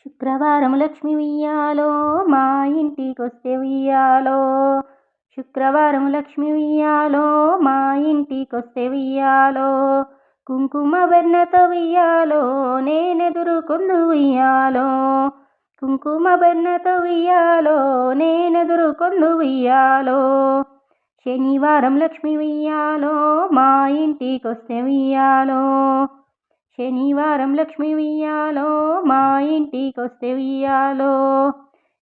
శుక్రవారం లక్ష్మి ఉయ్యాలో మా ఇంటికొస్తే ఉయ్యాలో. శుక్రవారం లక్ష్మి ఉయ్యాలో మా ఇంటికొస్తే ఉయ్యాలో. కుంకుమ బెన్నతో ఉయ్యాలో నేనెదురుకొందు ఉయ్యాలో. కుంకుమ బెన్నతో ఉయ్యాలో నేనెదురుకొందు ఉయ్యాలో. శనివారం లక్ష్మి ఉయ్యాలో మా ఇంటికొస్తే ఉయ్యాలో. శనివారం లక్ష్మి ఉయ్యాలో మా ఇంటికొస్తే ఉయ్యాలో.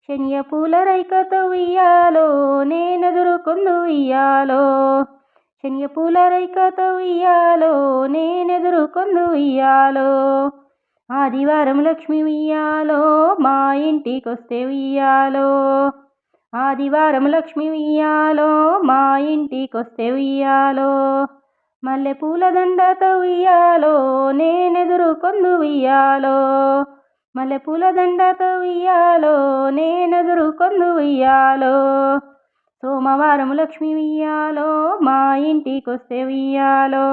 శనియ పూల రైకతో ఉయ్యాలో నేనెదురుకొందు ఉయ్యాలో. శనియ పూల రైకతో ఉయ్యాలో నేనెదురుకొందు ఉయ్యాలో. ఆదివారం లక్ష్మి ఉయ్యాలో మా ఇంటికొస్తే ఉయ్యాలో. ఆదివారం లక్ష్మి ఉయ్యాలో మా ఇంటికొస్తే ఉయ్యాలో. మల్లెపూల దండతో ఉయ్యాలో నేనెదురుకొందు ఉయ్యాలో. మల్లెపూల దండతో ఉయ్యాలో నేనెదురుకొందు ఉయ్యాలో. సోమవారం లక్ష్మి ఉయ్యాలో మా ఇంటికొస్తే ఉయ్యాలో.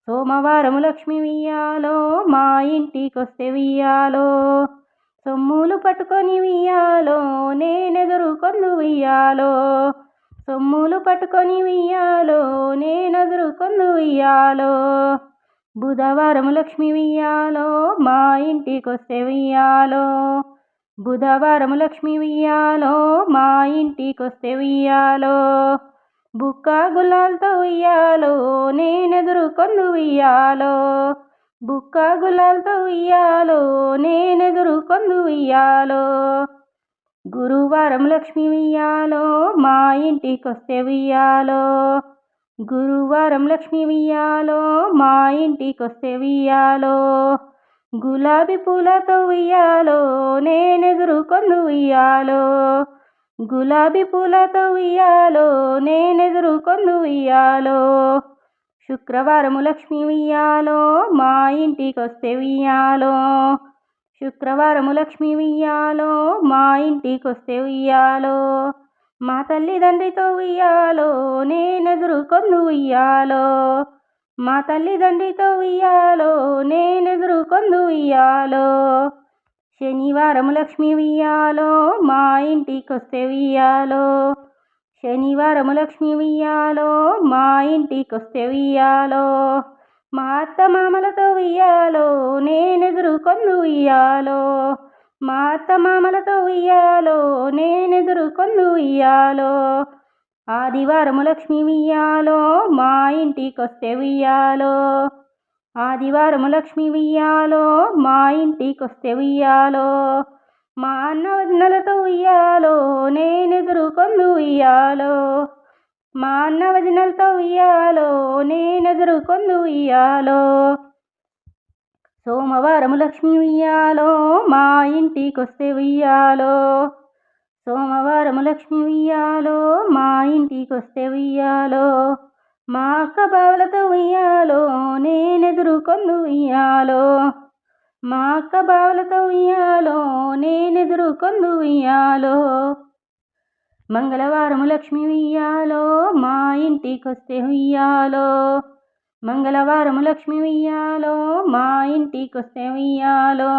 సోమవారం లక్ష్మి ఉయ్యాలో మా ఇంటికొస్తే ఉయ్యాలో. సొమ్ములు పట్టుకొని ఉయ్యాలో నేనెదురుకొందు ఉయ్యాలో. సొమ్ములు పట్టుకొని ఉయ్యాలో నేనెదురుకొందు ఉయ్యాలో. బుధవారం లక్ష్మి ఉయ్యాలో మా ఇంటికొస్తే ఉయ్యాలో. బుధవారం లక్ష్మి ఉయ్యాలో మా ఇంటికొస్తే ఉయ్యాలో. బుక్క గులాల్తో ఉయ్యాలో నేనెదురుకొందు ఉయ్యాలో. బుక్క గులాల్తో ఉయ్యాలో నేనెదురుకొందు ఉయ్యాలో. గురువారం లక్ష్మి ఉయ్యాలో మా ఇంటికొస్తే ఉయ్యాలో. గురువారం లక్ష్మి ఉయ్యాలో మా ఇంటికొస్తే ఉయ్యాలో. గులాబీ పూలతో ఉయ్యాలో నేనెదురుకొందు ఉయ్యాలో. గులాబీ పూలతో ఉయ్యాలో నేనెదురుకొందు ఉయ్యాలో. శుక్రవారం లక్ష్మి ఉయ్యాలో మా ఇంటికొస్తే ఉయ్యాలో. శుక్రవారం లక్ష్మి ఉయ్యాలో మా ఇంటికొస్తే ఉయ్యాలో. మా తల్లిదండ్రితో ఉయ్యాలో నేనెదురుకొందు ఉయ్యాలో. మా తల్లిదండ్రితో ఉయ్యాలో నేనెదురుకొందు ఉయ్యాలో. శనివారం లక్ష్మి ఉయ్యాలో మా ఇంటికొస్తే ఉయ్యాలో. శనివారం లక్ష్మి ఉయ్యాలో మా ఇంటికొస్తే ఉయ్యాలో. మా అత్త మామలతో ఉయ్యాలో నేనెదురుకొందు ఉయ్యాలో. మా అత్త మామలతో ఉయ్యాలో నేనెదురుకొందు ఉయ్యాలో. ఆదివారం లక్ష్మి ఉయ్యాలో మా ఇంటికొస్తే ఉయ్యాలో. ఆదివారం లక్ష్మి ఉయ్యాలో మా ఇంటికొస్తే ఉయ్యాలో. మా అన్న వదినలతో ఉయ్యాలో నేనెదురుకొందు ఉయ్యాలో. మా అన్న వదినలతో ఉయ్యాలో నేనెదురుకొందు ఉయ్యాలో. సోమవారం లక్ష్మి ఉయ్యాలో మా ఇంటికొస్తే ఉయ్యాలో. సోమవారం లక్ష్మి ఉయ్యాలో మా ఇంటికొస్తే ఉయ్యాలో. మా అక్క బావలతో ఉయ్యాలో నేనెదురుకొందు ఉయ్యాలో. మా అక్క బావలతో ఉయ్యాలో నేనెదురుకొందు ఉయ్యాలో. మంగళవారం లక్ష్మి ఉయ్యాలో మా ఇంటికొస్తే ఉయ్యాలో. మంగళవారం లక్ష్మి ఉయ్యాలో మా ఇంటికొస్తే ఉయ్యాలో.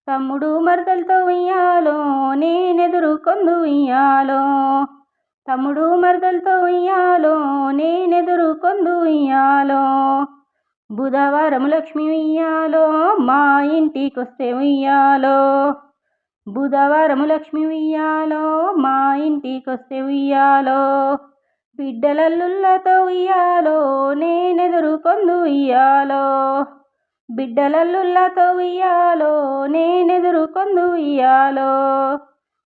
తమ్ముడు మరదలతో ఉయ్యాలో నేనెదురుకొందు ఉయ్యాలో. తమ్ముడు మరదలతో ఉయ్యాలో నేనెదురుకొందు ఉయ్యాలో. బుధవారం లక్ష్మి ఉయ్యాలో మా ఇంటికొస్తే ఉయ్యాలో. బుధవారం లక్ష్మి ఉయ్యాలో మా ఇంటికొస్తే ఉయ్యాలో. బిడ్డలల్లుళ్ళతో ఉయ్యాలో నేనెదురుకొందు ఉయ్యాలో. బిడ్డలల్లుళ్ళతో ఉయ్యాలో నేనెదురుకొందు ఉయ్యాలో.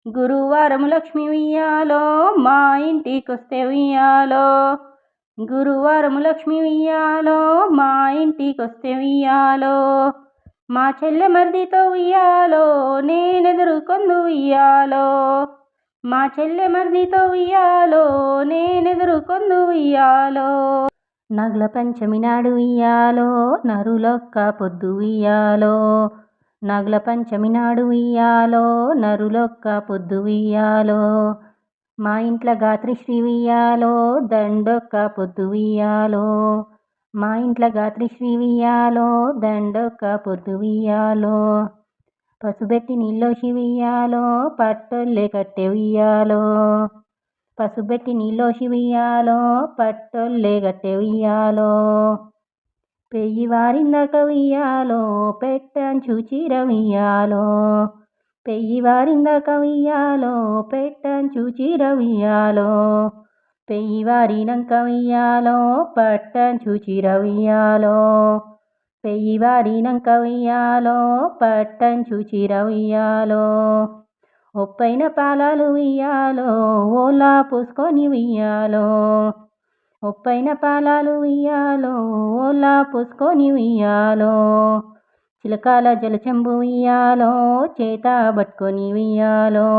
గురువారం లక్ష్మి ఉయ్యాలో మా ఇంటికొస్తే ఉయ్యాలో. గురువారం లక్ష్మి ఉయ్యాలో మా ఇంటికొస్తే ఉయ్యాలో. మా చెల్లె మర్దితో ఉయ్యాలో నేనెదురుకొందు ఉయ్యాలో. మా చెల్లె మర్దితో ఉయ్యాలో నేనెదురుకొందు ఉయ్యాలో. నగ్ల పంచమి నాడు ఉయ్యాలో నరులొక్క పొద్దు ఉయ్యాలో. నగ్ల పంచమి నాడు ఉయ్యాలో నరులొక్క పొద్దు ఉయ్యాలో. మా ఇంట్ల గాత్రిశ్రీ ఉయ్యాలో దండొక్క పొద్దు ఉయ్యాలో. మా ఇంట్ల గాత్రిశ్రీ ఉయ్యాలో దండొక్క పొద్దు ఉయ్యాలో. పసుబెట్టి నీళ్ళోసి ఉయ్యాలో పట్టొల్లే కట్టె ఉయ్యాలో. పసుబెట్టి నీళ్ళోసి ఉయ్యాలో పట్టొల్లే కట్టె ఉయ్యాలో. పెయ్యి వారిందాక ఉయ్యాలో పెట్టంచు చీర ఉయ్యాలో. పెయ్యి వారిందాక ఉయ్యాలో పెట్టంచు చీర ఉయ్యాలో. పెయ్యి వారినంక ఉయ్యాలో పట్టంచు చీర ఉయ్యాలో. పెయ్యి వారినంక ఉయ్యాలో పట్టంచు చీర ఉయ్యాలో. ఒప్పైన పాలాలు ఉయ్యాలో ఓలా పోసుకొని ఉయ్యాలో. ఒప్పైన పాలాలు ఉయ్యాలో ఓలా పోసుకొని ఉయ్యాలో. చిలకాల జలచెంబు ఉయ్యాలో చేత పట్టుకొని ఉయ్యాలో.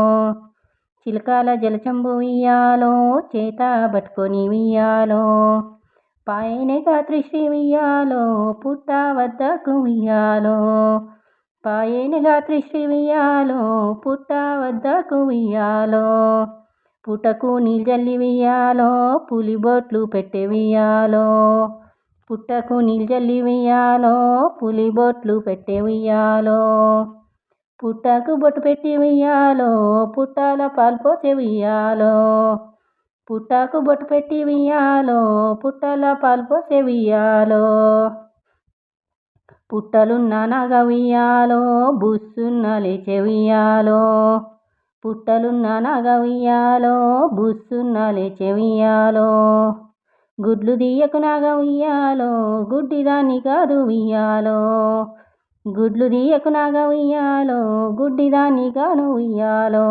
చిలకాల జలచెంబు ఉయ్యాలో చేత పట్టుకొని ఉయ్యాలో. పాయనే గాత్రిశ్రీ ఉయ్యాలో పుట్ట వద్దకు ఉయ్యాలో. పాయనే గాత్రిశ్రీ ఉయ్యాలో పుట్ట వద్దకు ఉయ్యాలో. పుట్టకు నీళ్ళు జల్లి ఉయ్యాలో పులిబొట్లు పెట్టే ఉయ్యాలో. పుట్టకు నీళ్ళు జల్లి ఉయ్యాలో పులిబొట్లు పెట్టే ఉయ్యాలో. పుట్టకు బొట్టు పెట్టి ఉయ్యాలో పుట్టాల పాలు పోసే ఉయ్యాలో. పుట్టకు బొట్టు పెట్టి ఉయ్యాలో పుట్టాల పాలు పోసే ఉయ్యాలో. పుట్టలున్న నాగ ఉయ్యాలో బుస్సున్న లేచే ఉయ్యాలో. పుట్టలున్న నాగ ఉయ్యాలో బుస్సున్న లేచే ఉయ్యాలో. గుడ్లు తీయకు నాగ ఉయ్యాలో గుడ్డిదాన్ని కాదు ఉయ్యాలో. గుడ్లు తీయకు నాగ ఉయ్యాలో గుడ్డిదాన్ని కాను ఉయ్యాలో.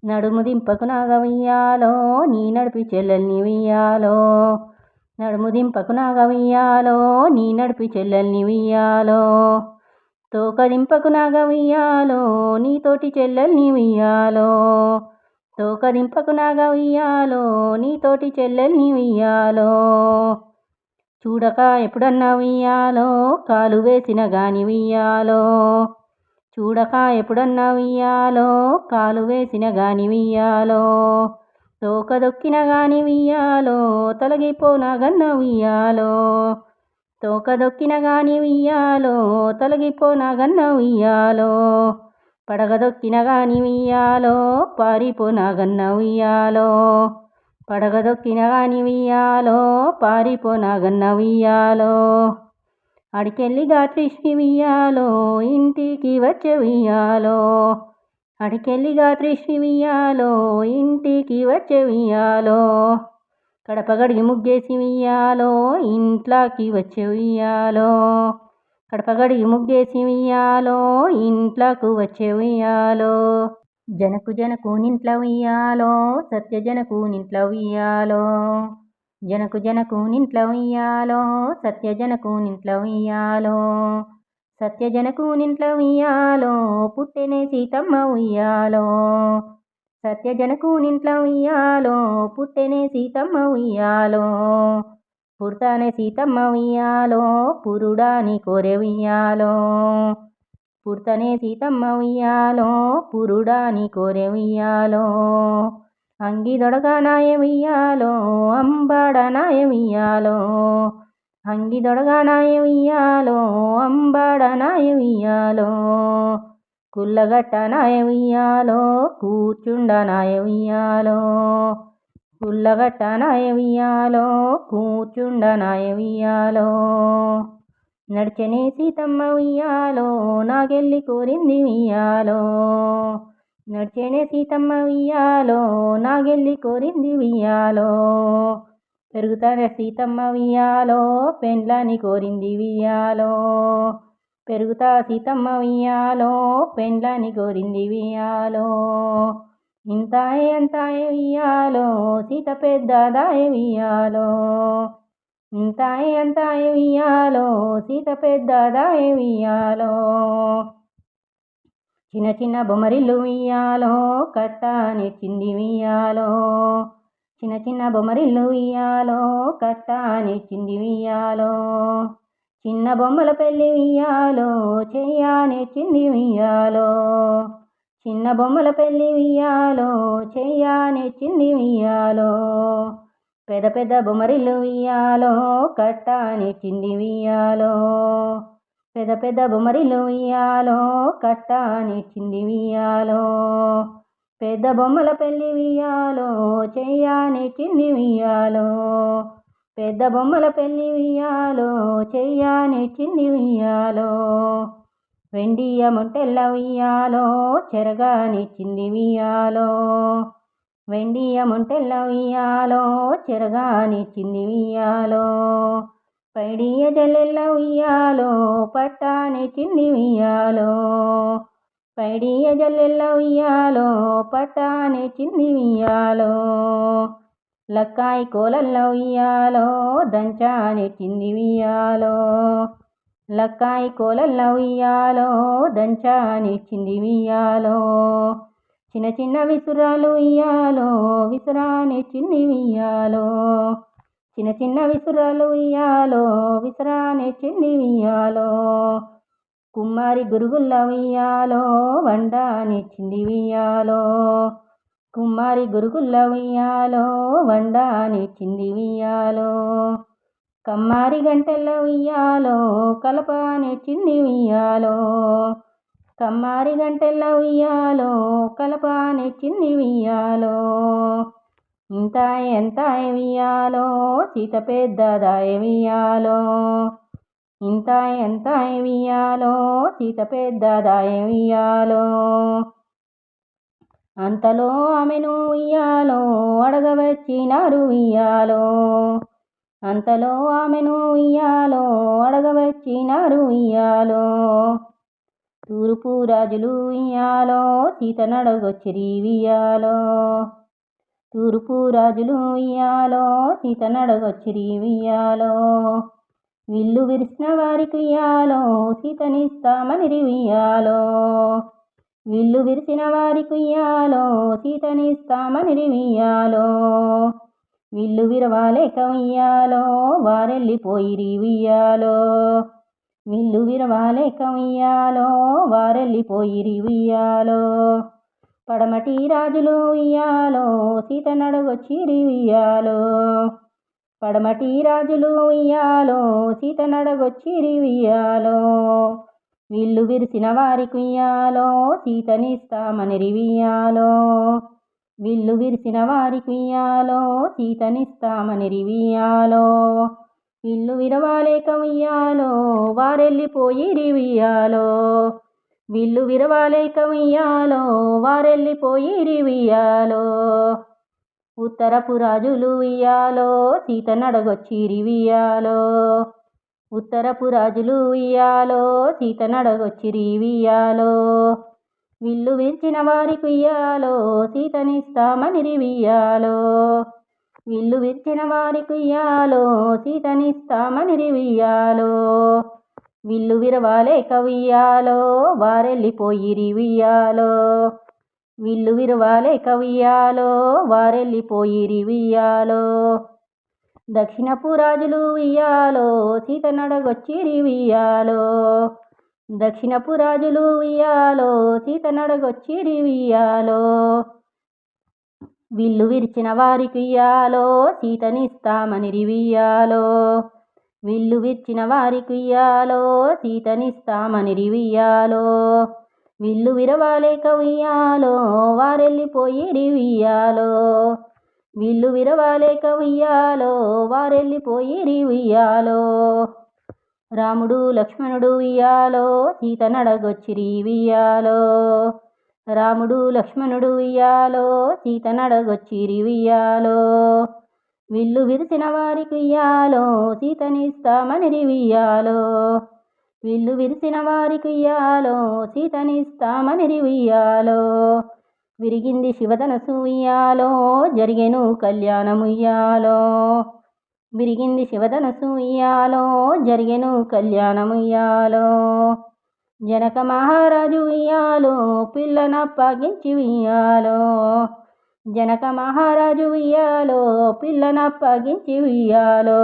నడుము దింపకు నాగ ఉయ్యాలో నీ నడిపి చెల్లెల్ని ఉయ్యాలో. నడుము దింపకు నాగ ఉయ్యాలో నీ నడిపి చెల్లెల్ని ఉయ్యాలో. తోక దింపకు నాగ ఉయ్యాలో నీతోటి చెల్లెల్ని ఉయ్యాలో. తోక దింపకు నాగ ఉయ్యాలో నీతోటి చెల్లెల్ని ఉయ్యాలో. చూడక ఎప్పుడన్నా ఉయ్యాలో కాలు వేసిన గాని ఉయ్యాలో. చూడక ఎప్పుడన్నా ఉయ్యాలో కాలు వేసిన గాని ఉయ్యాలో. తోక దొక్కిన గాని ఉయ్యాలో తొలగిపోనా గన్న ఉయ్యాలో. తోక దొక్కిన గాని ఉయ్యాలో తొలగిపోనా గన్న ఉయ్యాలో. పడగ దొక్కిన గాని ఉయ్యాలో పారిపోనా గన్న ఉయ్యాలో. పడగ దొక్కిన గాని ఉయ్యాలో పారిపోనా గన్న ఉయ్యాలో. అడికెళ్ళి గాత్రిశ్రీ ఉయ్యాలో ఇంటికి వచ్చే ఉయ్యాలో. అడికెళ్ళి గాత్రిశ్రీ ఉయ్యాలో ఇంటికి వచ్చే ఉయ్యాలో. కడప గడిగి ముగ్గేసి ఉయ్యాలో ఇంట్లోకి వచ్చే ఉయ్యాలో. కడప గడిగి ముగ్గేసి ఉయ్యాలో ఇంట్లోకి వచ్చే ఉయ్యాలో. జనకు జనకు నింట్ల ఉయ్యాలో సత్య జనకు నింట్ల ఉయ్యాలో. జనకు జనకు నింట్ల ఉయ్యాలో సత్య జనకు నింట్ల ఉయ్యాలో. సత్య జనకు నింట్ల ఉయ్యాలో పుట్టెనే సీతమ్మ ఉయ్యాలో. సత్య జనకు నింట్ల ఉయ్యాలో పుట్టెనే సీతమ్మ ఉయ్యాలో. పుడతానే సీతమ్మ ఉయ్యాలో పురుడాని కోరే ఉయ్యాలో. పుడతనే సీతమ్మ ఉయ్యాలో పురుడాని కోరే ఉయ్యాలో. అంగి దొడగానాయ ఉయ్యాలో అంబాడనాయ ఉయ్యాలో. అంగి దొడగానాయ ఉయ్యాలో అంబాడనాయ ఉయ్యాలో. కుల్లగట్టనాయ ఉయ్యాలో కూర్చుండనాయ ఉయ్యాలో. కుల్లగట్టనాయ ఉయ్యాలో కూర్చుండనాయ ఉయ్యాలో. నడిచెనే సీతమ్మ ఉయ్యాలో నాగెల్లి కోరింది ఉయ్యాలో. నడిచెనే సీతమ్మ ఉయ్యాలో నాగెల్లి కోరింది ఉయ్యాలో. పెరుగుతానే సీతమ్మ ఉయ్యాలో పెండ్లాని కోరింది ఉయ్యాలో. పెరుగుతా సీతమ్మ ఉయ్యాలో పెండ్లాని కోరింది ఉయ్యాలో. ఇంతాయే అంతాయే ఉయ్యాలో సీత పెద్దదాయ ఉయ్యాలో. ఇంతాయే అంతాయే ఉయ్యాలో సీత పెద్దదాయ ఉయ్యాలో. చిన్న చిన్న బొమ్మరిల్లు ఉయ్యాలో కట్ట నెచ్చింది ఉయ్యాలో. చిన్న చిన్న బొమ్మరిల్లు ఉయ్యాలో కట్ట నెచ్చింది ఉయ్యాలో. చిన్న బొమ్మల పెళ్ళి ఉయ్యాలో చెయ్య నెచ్చింది ఉయ్యాలో. చిన్న బొమ్మల పెళ్ళి ఉయ్యాలో చెయ్య నెచ్చింది ఉయ్యాలో. పెద్ద పెద్ద బొమ్మరిల్లు ఉయ్యాలో కట్ట నెచ్చింది ఉయ్యాలో. పెద్ద పెద్ద బొమ్మరిల్లు ఉయ్యాలో కట్టాని చింది ఉయ్యాలో పెద్ద బొమ్మల పెళ్లి ఉయ్యాలో చెయ్యాని చింది ఉయ్యాలో పెద్ద బొమ్మల పెళ్లి ఉయ్యాలో చెయ్యాని చింది ఉయ్యాలో వెండియ మొంటెల్ల ఉయ్యాలో చెరగాని చింది ఉయ్యాలో వెండియ మొంటెల్ల ఉయ్యాలో చెరగాని చింది ఉయ్యాలో పైడియ జల్లెల్ల ఉయ్యాలో పట్టాని చింది ఉయ్యాలో పైడియ జల్లెల్ల ఉయ్యాలో పట్టాని చింది ఉయ్యాలో లక్కాయి కోలల్ల ఉయ్యాలో దంచాని చింది ఉయ్యాలో లక్కాయి కోలల్ల ఉయ్యాలో దంచాని చింది ఉయ్యాలో చిన్న చిన్న విసురాలు ఉయ్యాలో విసురాని చింది ఉయ్యాలో చిన్న చిన్న విసురాలు ఉయ్యాలో విసురాని చింది ఉయ్యాలో కుమ్మారి గురుగుల్ల ఉయ్యాలో వండాని చింది ఉయ్యాలో కుమ్మారి గురుగుల్ల ఉయ్యాలో వండాని చింది ఉయ్యాలో కమ్మారి గంటెల్ల ఉయ్యాలో కలపాని చింది ఉయ్యాలో కమ్మారి గంటెల్ల ఉయ్యాలో కలపాని చింది ఉయ్యాలో ఇంతాయ్ ఎంతాయ్ ఉయ్యాలో సీత పెద్దదాయ ఉయ్యాలో ఇంతాయ్ ఎంతాయ్ ఉయ్యాలో సీత పెద్దదాయ ఉయ్యాలో అంతలో ఆమెను ఉయ్యాలో అడగవచ్చినారు ఉయ్యాలో అంతలో ఆమెను ఉయ్యాలో అడగవచ్చినారు ఉయ్యాలో తూర్పు రాజులు ఉయ్యాలో సీతనడగొచ్చిరి ఉయ్యాలో తూర్పు రాజులు ఉయ్యాలో సీతనడగొచ్చిరి ఉయ్యాలో విల్లు విరిసిన వారికి ఉయ్యాలో సీతనిస్తామనిరి ఉయ్యాలో విల్లు విరిసిన వారికి ఉయ్యాలో సీతనిస్తామనిరి ఉయ్యాలో విల్లు విరవాలేక ఉయ్యాలో వారెళ్ళిపోయిరి ఉయ్యాలో విల్లు విరవాలేక ఉయ్యాలో వారెళ్ళిపోయిరి ఉయ్యాలో పడమటి రాజులు ఉయ్యాలో సీతనడగొచ్చిరి ఉయ్యాలో పడమటి రాజులు ఉయ్యాలో సీతనడగొచ్చిరి ఉయ్యాలో విల్లు విరిసిన వారికి ఉయ్యాలో సీతనిస్తామనిరి ఉయ్యాలో విల్లు విరిసిన వారికి ఉయ్యాలో సీతనిస్తామనిరి ఉయ్యాలో విల్లు విరవాలేక ఉయ్యాలో వారెళ్ళిపోయిరి ఉయ్యాలో విల్లు విరవాలేక ఉయ్యాలో వారెళ్ళిపోయిరి ఉయ్యాలో ఉత్తరపు రాజులు ఉయ్యాలో సీతనడగొచ్చిరి ఉయ్యాలో ఉత్తరపు రాజులు ఉయ్యాలో సీతనడగొచ్చిరి ఉయ్యాలో విల్లు విరిచిన వారికి ఉయ్యాలో సీతనిస్తామనిరి ఉయ్యాలో విల్లు విరిచిన వారికి ఉయ్యాలో సీతనిస్తామనిరి ఉయ్యాలో విల్లు విరవాలేక ఉయ్యాలో వారెళ్ళిపోయిరి ఉయ్యాలో విల్లు విరవాలేక ఉయ్యాలో వారెళ్ళిపోయిరి ఉయ్యాలో దక్షిణపు రాజులు ఉయ్యాలో సీతనడగొచ్చిరి ఉయ్యాలో దక్షిణపు రాజులు ఉయ్యాలో సీతనడగొచ్చిరి ఉయ్యాలో విల్లు విరిచిన వారికి ఉయ్యాలో సీతనిస్తామనిరి ఉయ్యాలో విల్లు విరిచిన వారికి ఉయ్యాలో సీతనిస్తామనిరి ఉయ్యాలో విల్లు విరవాలేక ఉయ్యాలో వారెళ్ళిపోయిరి ఉయ్యాలో విల్లు విరవాలేక ఉయ్యాలో వారెళ్ళిపోయిరి ఉయ్యాలో రాముడు లక్ష్మణుడు ఉయ్యాలో సీతనడగొచ్చిరి ఉయ్యాలో రాముడు లక్ష్మణుడు ఉయ్యాలో సీతనడగొచ్చిరి ఉయ్యాలో విల్లు విరిసిన వారికి ఉయ్యాలో సీతనిస్తామనిరి ఉయ్యాలో విల్లు విరిసిన వారికి ఉయ్యాలో సీతనిస్తామనిరి ఉయ్యాలో విరిగింది శివధనసు ఉయ్యాలో జరిగెను కళ్యాణముయ్యాలో విరిగింది శివధనసు ఉయ్యాలో జరిగెను కళ్యాణముయ్యాలో జనక మహారాజు ఉయ్యాలో పిల్లనప్పగించి ఉయ్యాలో జనక మహారాజు ఉయ్యాలో పిల్లనప్పగించి ఉయ్యాలో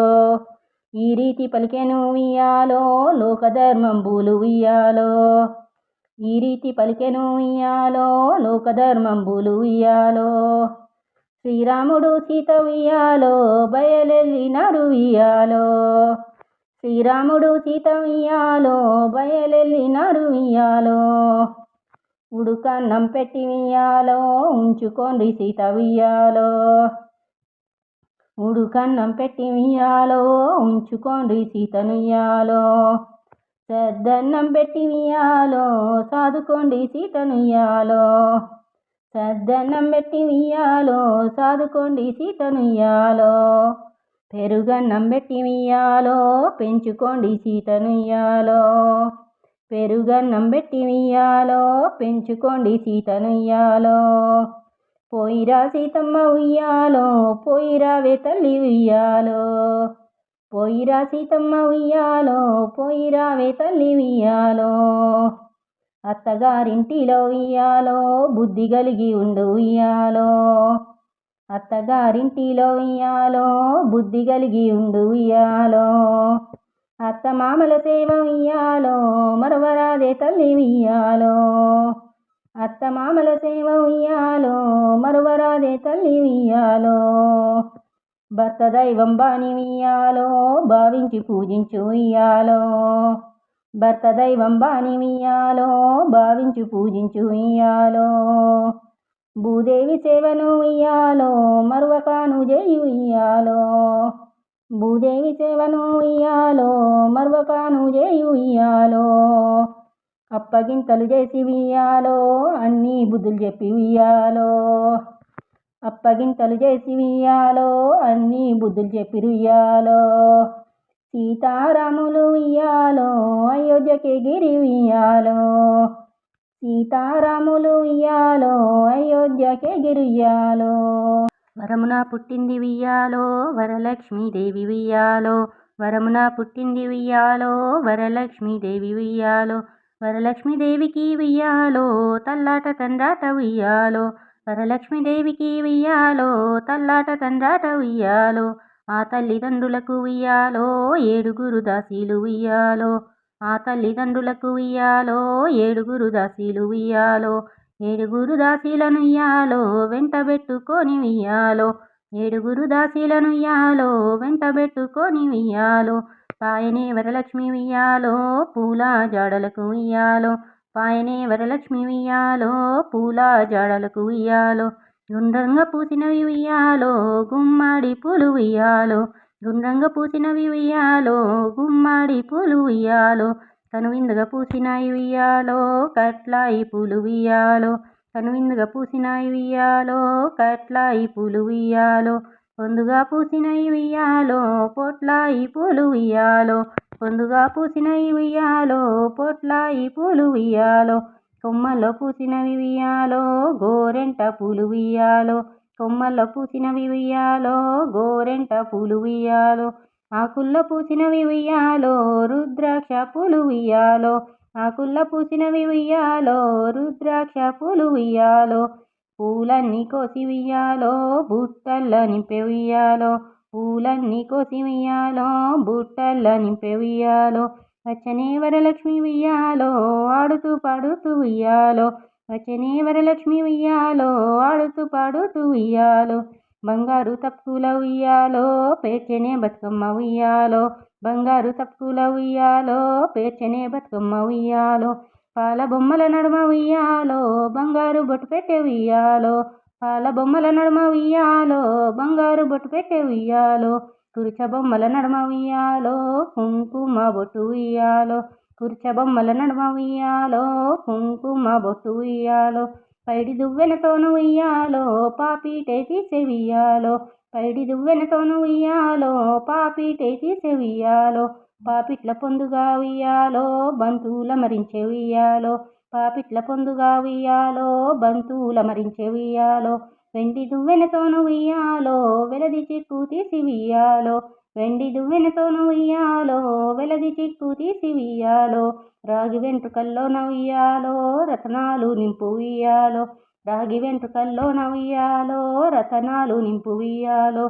ఈ రీతి పలికెను ఉయ్యాలో లోకధర్మంబులు ఉయ్యాలో ఈ రీతి పలికెను ఉయ్యాలో లోకధర్మంబులు ఉయ్యాలో శ్రీరాముడు సీత ఉయ్యాలో బయలెళ్ళినారు ఉయ్యాలో శ్రీరాముడు సీత ఉయ్యాలో బయలెల్లినారు ఉయ్యాలో ఉడుకన్నం పెట్టి ఉయ్యాలో ఉంచుకోండి సీత ఉయ్యాలో ఉడుకన్నం పెట్టి ఉయ్యాలో ఉంచుకోండి సీతనుయ్యాలో సద్దన్నం పెట్టి ఉయ్యాలో సాదుకోండి సీతనుయ్యాలో సద్దన్నం పెట్టి ఉయ్యాలో సాదుకోండి సీతనుయ్యాలో పెరుగన్నం పెట్టి ఉయ్యాలో పెంచుకోండి సీతనుయ్యాలో పెరుగన్నం పెట్టి ఉయ్యాలో పెంచుకోండి సీతనుయ్యాలో పోయిరా సీతమ్మ ఉయ్యాలో పోయిరావే తల్లి ఉయ్యాలో పోయిరా సీతమ్మ ఉయ్యాలో పోయిరావే తల్లి ఉయ్యాలో అత్తగారింటిలో ఉయ్యాలో బుద్ధి కలిగి ఉండు ఉయ్యాలో అత్తగారింటిలో ఉయ్యాలో బుద్ధి కలిగి ఉండు ఉయ్యాలో అత్త మామల సేవ ఉయ్యాలో మరవరాదే తల్లి ఉయ్యాలో అత్త మామల సేవ ఉయ్యాలో మరవరాదే తల్లి ఉయ్యాలో భర్త దైవం బాని ఉయ్యాలో భావించి పూజించు ఉయ్యాలో భర్త దైవం బాని ఉయ్యాలో భావించి పూజించు ఉయ్యాలో భూదేవి సేవను ఉయ్యాలో మరువకాను చేయి ఉయ్యాలో భూదేవి సేవను ఉయ్యాలో మరువకాను చేయి ఉయ్యాలో అప్పగింతలు చేసి ఉయ్యాలో అన్ని బుద్ధులు చెప్పి ఉయ్యాలో అప్పగింతలు చేసి ఉయ్యాలో అన్ని బుద్ధులు చెప్పి ఉయ్యాలో సీతారాములు ఉయ్యాలో అయోధ్యకి గిరి ఉయ్యాలో సీతారాములు ఉయ్యాలో అయోధ్యకి గిరి ఉయ్యాలో వరమున పుట్టింది ఉయ్యాలో వరలక్ష్మీదేవి ఉయ్యాలో వరమున పుట్టింది ఉయ్యాలో వరలక్ష్మీదేవి ఉయ్యాలో వరలక్ష్మీదేవికి ఉయ్యాలో తల్లాట తండ్రాట ఉయ్యాలో వరలక్ష్మీదేవికి ఉయ్యాలో తల్లాట తండ్రాట ఉయ్యాలో ఆ తల్లిదండ్రులకు ఉయ్యాలో 7 దాసీలు ఉయ్యాలో ఆ తల్లిదండ్రులకు ఉయ్యాలో 7 దాసీలు ఉయ్యాలో 7 దాసీలను ఉయ్యాలో వెంటబెట్టుకొని ఉయ్యాలో 7 దాసీలను ఉయ్యాలో వెంటబెట్టుకొని ఉయ్యాలో పాయనే వరలక్ష్మి ఉయ్యాలో పూల జాడలకు ఉయ్యాలో పాయనే వరలక్ష్మి ఉయ్యాలో పూల జాడలకు ఉయ్యాలో గుండ్రంగా పూసినవి ఉయ్యాలో గుమ్మడి పూలు ఉయ్యాలో గుండ్రంగా పూసినవి ఉయ్యాలో గుమ్మడి పూలు ఉయ్యాలో కనువిందుగా పూసినాయి ఉయ్యాలో కట్లాయి పూలు ఉయ్యాలో కనువిందుగా పూసినాయి ఉయ్యాలో కట్లాయి పూలు ఉయ్యాలో పొందుగా పూసినవి ఉయ్యాలో పొట్లాయి పూలు ఉయ్యాలో పొందుగా పూసినవి ఉయ్యాలో పొట్లాయి పూలు ఉయ్యాలో కొమ్మల్లో పూసినవి ఉయ్యాలో గోరెంట పూలు ఉయ్యాలో కొమ్మల్లో పూసినవి ఉయ్యాలో గోరెంట పూలు ఉయ్యాలో ఆకుల్లో పూసినవి ఉయ్యాలో రుద్రాక్ష పూలు ఉయ్యాలో ఆకుల్లో పూసినవి ఉయ్యాలో రుద్రాక్ష పూలు ఉయ్యాలో పూలన్నీ కోసి ఉయ్యాలో బుట్టల్ల నింపే ఉయ్యాలో పూలన్నీ కోసి ఉయ్యాలో బుట్టల్ల నింపే ఉయ్యాలో వచ్చనే వరలక్ష్మి ఉయ్యాలో ఆడుతూ పాడుతూ ఉయ్యాలో వచ్చనే వరలక్ష్మి ఉయ్యాలో ఆడుతూ పాడుతూ ఉయ్యాలో బంగారు తప్పుల ఉయ్యాలో పేర్చనే బతుకమ్మ ఉయ్యాలో బంగారు తప్పుల ఉయ్యాలో పేర్చనే బతుకమ్మ ఉయ్యాలో పాల బొమ్మల నడుమ ఉయ్యాలో బంగారు బొట్టు పెట్టే ఉయ్యాలో పాల బొమ్మల నడుమ ఉయ్యాలో బంగారు బొట్టు పెట్టే ఉయ్యాలో కురిచ బొమ్మల నడుమ ఉయ్యాలో కుంకుమ బొట్టు ఉయ్యాలో కురిచ బొమ్మల నడుమ ఉయ్యాలో కుంకుమ బొట్టు ఉయ్యాలో పైడి దువ్వెనతోను ఉయ్యాలో పాపీటే తీసే ఉయ్యాలో పైడి దువ్వెనతోను ఉయ్యాలో పాపీటే తీసే ఉయ్యాలో పాపిట్ల పొందుగా ఉయ్యాలో బంతుల మరించే ఉయ్యాలో పాపిట్ల పొందుగా ఉయ్యాలో బంతుల మరించే ఉయ్యాలో వెండి దువ్వెనతోను ఉయ్యాలో వెలది చిక్కు తీసి ఉయ్యాలో వెండి దువ్వెనతోను ఉయ్యాలో వెలది చిక్కు తీసి ఉయ్యాలో రాగి వెంట్రుకల్లో ఉయ్యాలో రతనాలు నింపు ఉయ్యాలో రాగి వెంట్రుకల్లో ఉయ్యాలో రతనాలు నింపు ఉయ్యాలో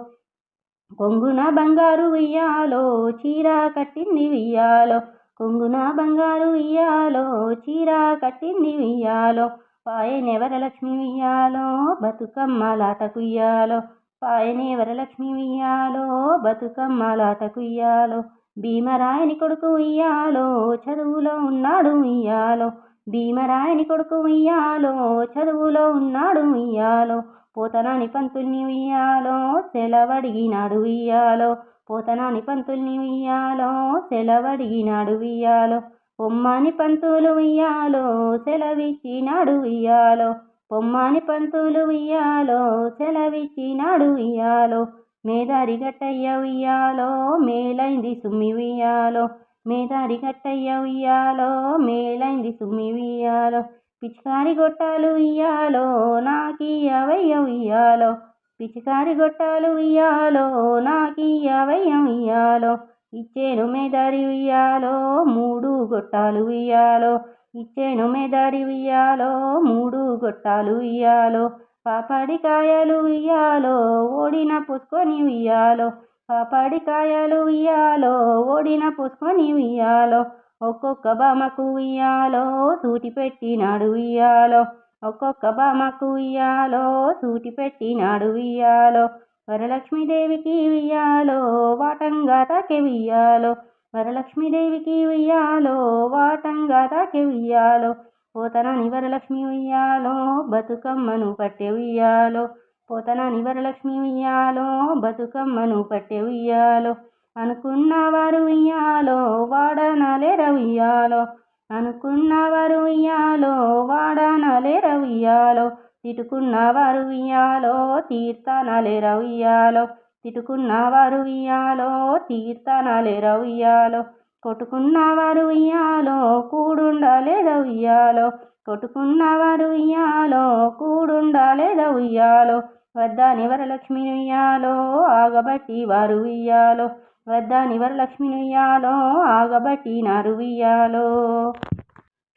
కొంగున బంగారు ఉయ్యాలో చీర కట్టింది ఉయ్యాలో కొంగున బంగారు ఉయ్యాలో చీర కట్టింది ఉయ్యాలో పాయనే వరలక్ష్మి ఉయ్యాలో బతుకమ్మలాటకుయ్యాలో పాయనే వరలక్ష్మి ఉయ్యాలో బతుకమ్మలాటకుయ్యాలో భీమరాయని కొడుకు ఉయ్యాలో చదువులో ఉన్నాడు ఉయ్యాలో. భీమరాయని కొడుకు ఉయ్యాలో చదువులో ఉన్నాడు ఉయ్యాలో. పోతనాని పంతుల్ని ఉయ్యాలో సెలవడిగినాడు ఉయ్యాలో. పోతనాని పంతుల్ని ఉయ్యాలో సెలవడిగినాడు ఉయ్యాలో. పొమ్మాని పంతులు ఉయ్యాలో సెలవిచ్చినాడు ఉయ్యాలో. పొమ్మాని పంతులు ఉయ్యాలో సెలవిచ్చినాడు ఉయ్యాలో. మేదారి గట్టయ్య ఉయ్యాలో మేలైంది సుమ్మి ఉయ్యాలో. మేదారి గట్టయ్య ఉయ్యాలో మేలైంది సుమ్మి ఉయ్యాలో. పిచికారి గొట్టాలు ఉయ్యాలో నాకియ్యవయ్య ఉయ్యాలో. పిచికారి గొట్టాలు ఉయ్యాలో నాకియ్యవయ్య ఉయ్యాలో. ఇచ్చేను మేదారి ఉయ్యాలో 3 గొట్టాలు ఉయ్యాలో. ఇచ్చేను మేదారి ఉయ్యాలో 3 గొట్టాలు ఉయ్యాలో. పాపడికాయలు ఉయ్యాలో ఓడిన పుసుకొని ఉయ్యాలో. పాపడికాయలు ఉయ్యాలో ఓడిన పుసుకొని ఉయ్యాలో. ఒక్కొక్క బామకు ఉయ్యాలో సూటి పెట్టినాడు ఉయ్యాలో. ఒక్కొక్క బామకు ఉయ్యాలో సూటి పెట్టినాడు ఉయ్యాలో. వరలక్ష్మీదేవికి ఉయ్యాలో వాటంగా తాకే ఉయ్యాలో. వరలక్ష్మీదేవికి ఉయ్యాలో వాటంగా తాకే ఉయ్యాలో. పోతనాని వరలక్ష్మి ఉయ్యాలో బతుకమ్మను పట్టె ఉయ్యాలో. పోతనాని వరలక్ష్మి ఉయ్యాలో బతుకమ్మను పట్టె ఉయ్యాలో. అనుకున్నవారు ఉయ్యాలో వాడనలేర ఉయ్యాలో. అనుకున్నవారు ఉయ్యాలో వాడనలేర ఉయ్యాలో. తిట్టుకున్నవారు ఉయ్యాలో తీర్తానలేర ఉయ్యాలో. తిట్టుకున్నవారు ఉయ్యాలో తీర్తానలేర ఉయ్యాలో. కొట్టుకున్నవారు ఉయ్యాలో కూడుండలేద ఉయ్యాలో. కొట్టుకున్నవారు ఉయ్యాలో కూడుండలేద ఉయ్యాలో. వద్దాని వరలక్ష్మి ఉయ్యాలో ఆగబట్టి వారు ఉయ్యాలో. వద్దాని వరలక్ష్మి ఉయ్యాలో ఆగబట్టి నారు ఉయ్యాలో.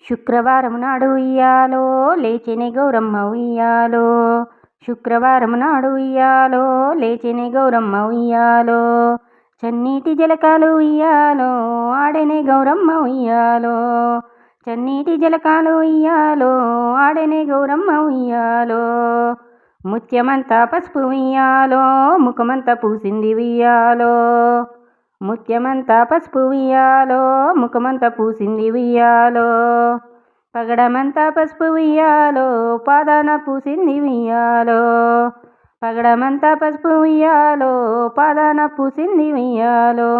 శుక్రవారం నాడు ఉయ్యాలో లేచెనే గౌరమ్మ ఉయ్యాలో. శుక్రవారం నాడు ఉయ్యాలో లేచెనే గౌరమ్మ ఉయ్యాలో. చన్నీటి జలకాలు ఉయ్యాలో ఆడెనే గౌరమ్మ ఉయ్యాలో. చన్నీటి జలకాలు ఉయ్యాలో ఆడెనే గౌరమ్మ ఉయ్యాలో. ముత్యమంతా పసుపు ఉయ్యాలో ముఖమంతా పూసింది ఉయ్యాలో. ముత్యమంతా పసుపు ఉయ్యాలో ముఖమంతా పూసింది ఉయ్యాలో. పగడమంతా పసుపు ఉయ్యాలో పాదాన పూసింది ఉయ్యాలో. పగడమంతా పసుపు ఉయ్యాలో పాదాన పూసింది ఉయ్యాలో.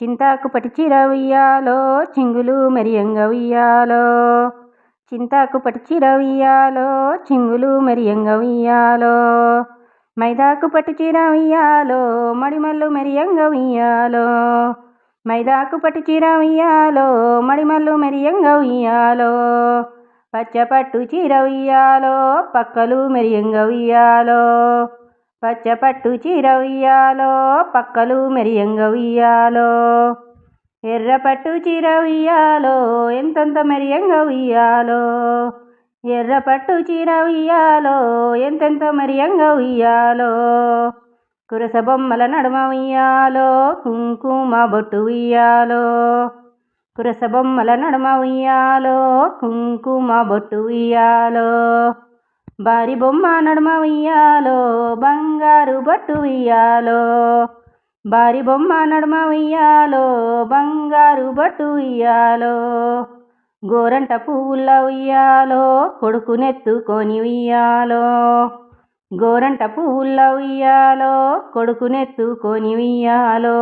చింతాకు పట్టి చీర ఉయ్యాలో చింగులు మెరియంగా ఉయ్యాలో. చింతాకు పట్టి చీర ఉయ్యాలో చింగులు మెరియంగా ఉయ్యాలో. మైదాకు పట్టు చీర ఉయ్యాలో మడిమల్లు మెరియంగా ఉయ్యాలో. మైదాకు పట్టు చీర ఉయ్యాలో మడిమల్లు మెరియంగా ఉయ్యాలో. పచ్చపట్టు చీర ఉయ్యాలో పక్కలు మెరియంగా ఉయ్యాలో. పచ్చపట్టు చీర ఉయ్యాలో పక్కలు మెరియంగా ఉయ్యాలో. ఎర్రపట్టు చీర ఉయ్యాలో ఎంతెంత మెరియంగా ఉయ్యాలో. ఎర్రపట్టు చీర ఉయ్యాలో ఎంతెంత మెరియంగా ఉయ్యాలో. కురస బొమ్మల నడుమ ఉయ్యాలో కుంకుమ బొట్టు ఉయ్యాలో. కురస బొమ్మల నడుమ ఉయ్యాలో కుంకుమ బొట్టు ఉయ్యాలో. బారి బొమ్మ నడుమ ఉయ్యాలో బంగారు బొట్టు ఉయ్యాలో. బారి బొమ్మ నడుమ ఉయ్యాలో బంగారు బొట్టు ఉయ్యాలో. గోరంట పువ్వుల ఉయ్యాలో కొడుకునెత్తుకొని ఉయ్యాలో. గోరంట పువ్వుల ఉయ్యాలో కొడుకునెత్తుకొని ఉయ్యాలో.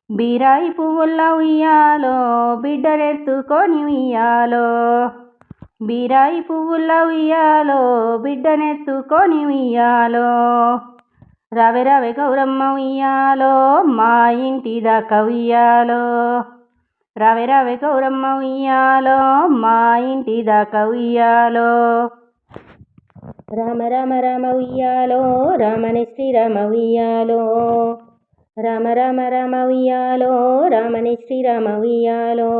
బీరాయి పువ్వుల ఉయ్యాలో బిడ్డనెత్తుకొని ఉయ్యాలో. బీరాయి పువ్వుల ఉయ్యాలో బిడ్డనెత్తుకొని ఉయ్యాలో. రావే రావే గౌరమ్మ ఉయ్యాలో మా ఇంటి దాకా ఉయ్యాలో. రావే రావే గౌరమ్మ ఉయ్యాలో మా ఇంటి దాకా ఉయ్యాలో. రామ రామ రామ ఉయ్యాలో రామని శ్రీరామ ఉయ్యాలో. రామ రామ రామ ఉయ్యాలో రామని శ్రీరామ ఉయ్యాలో.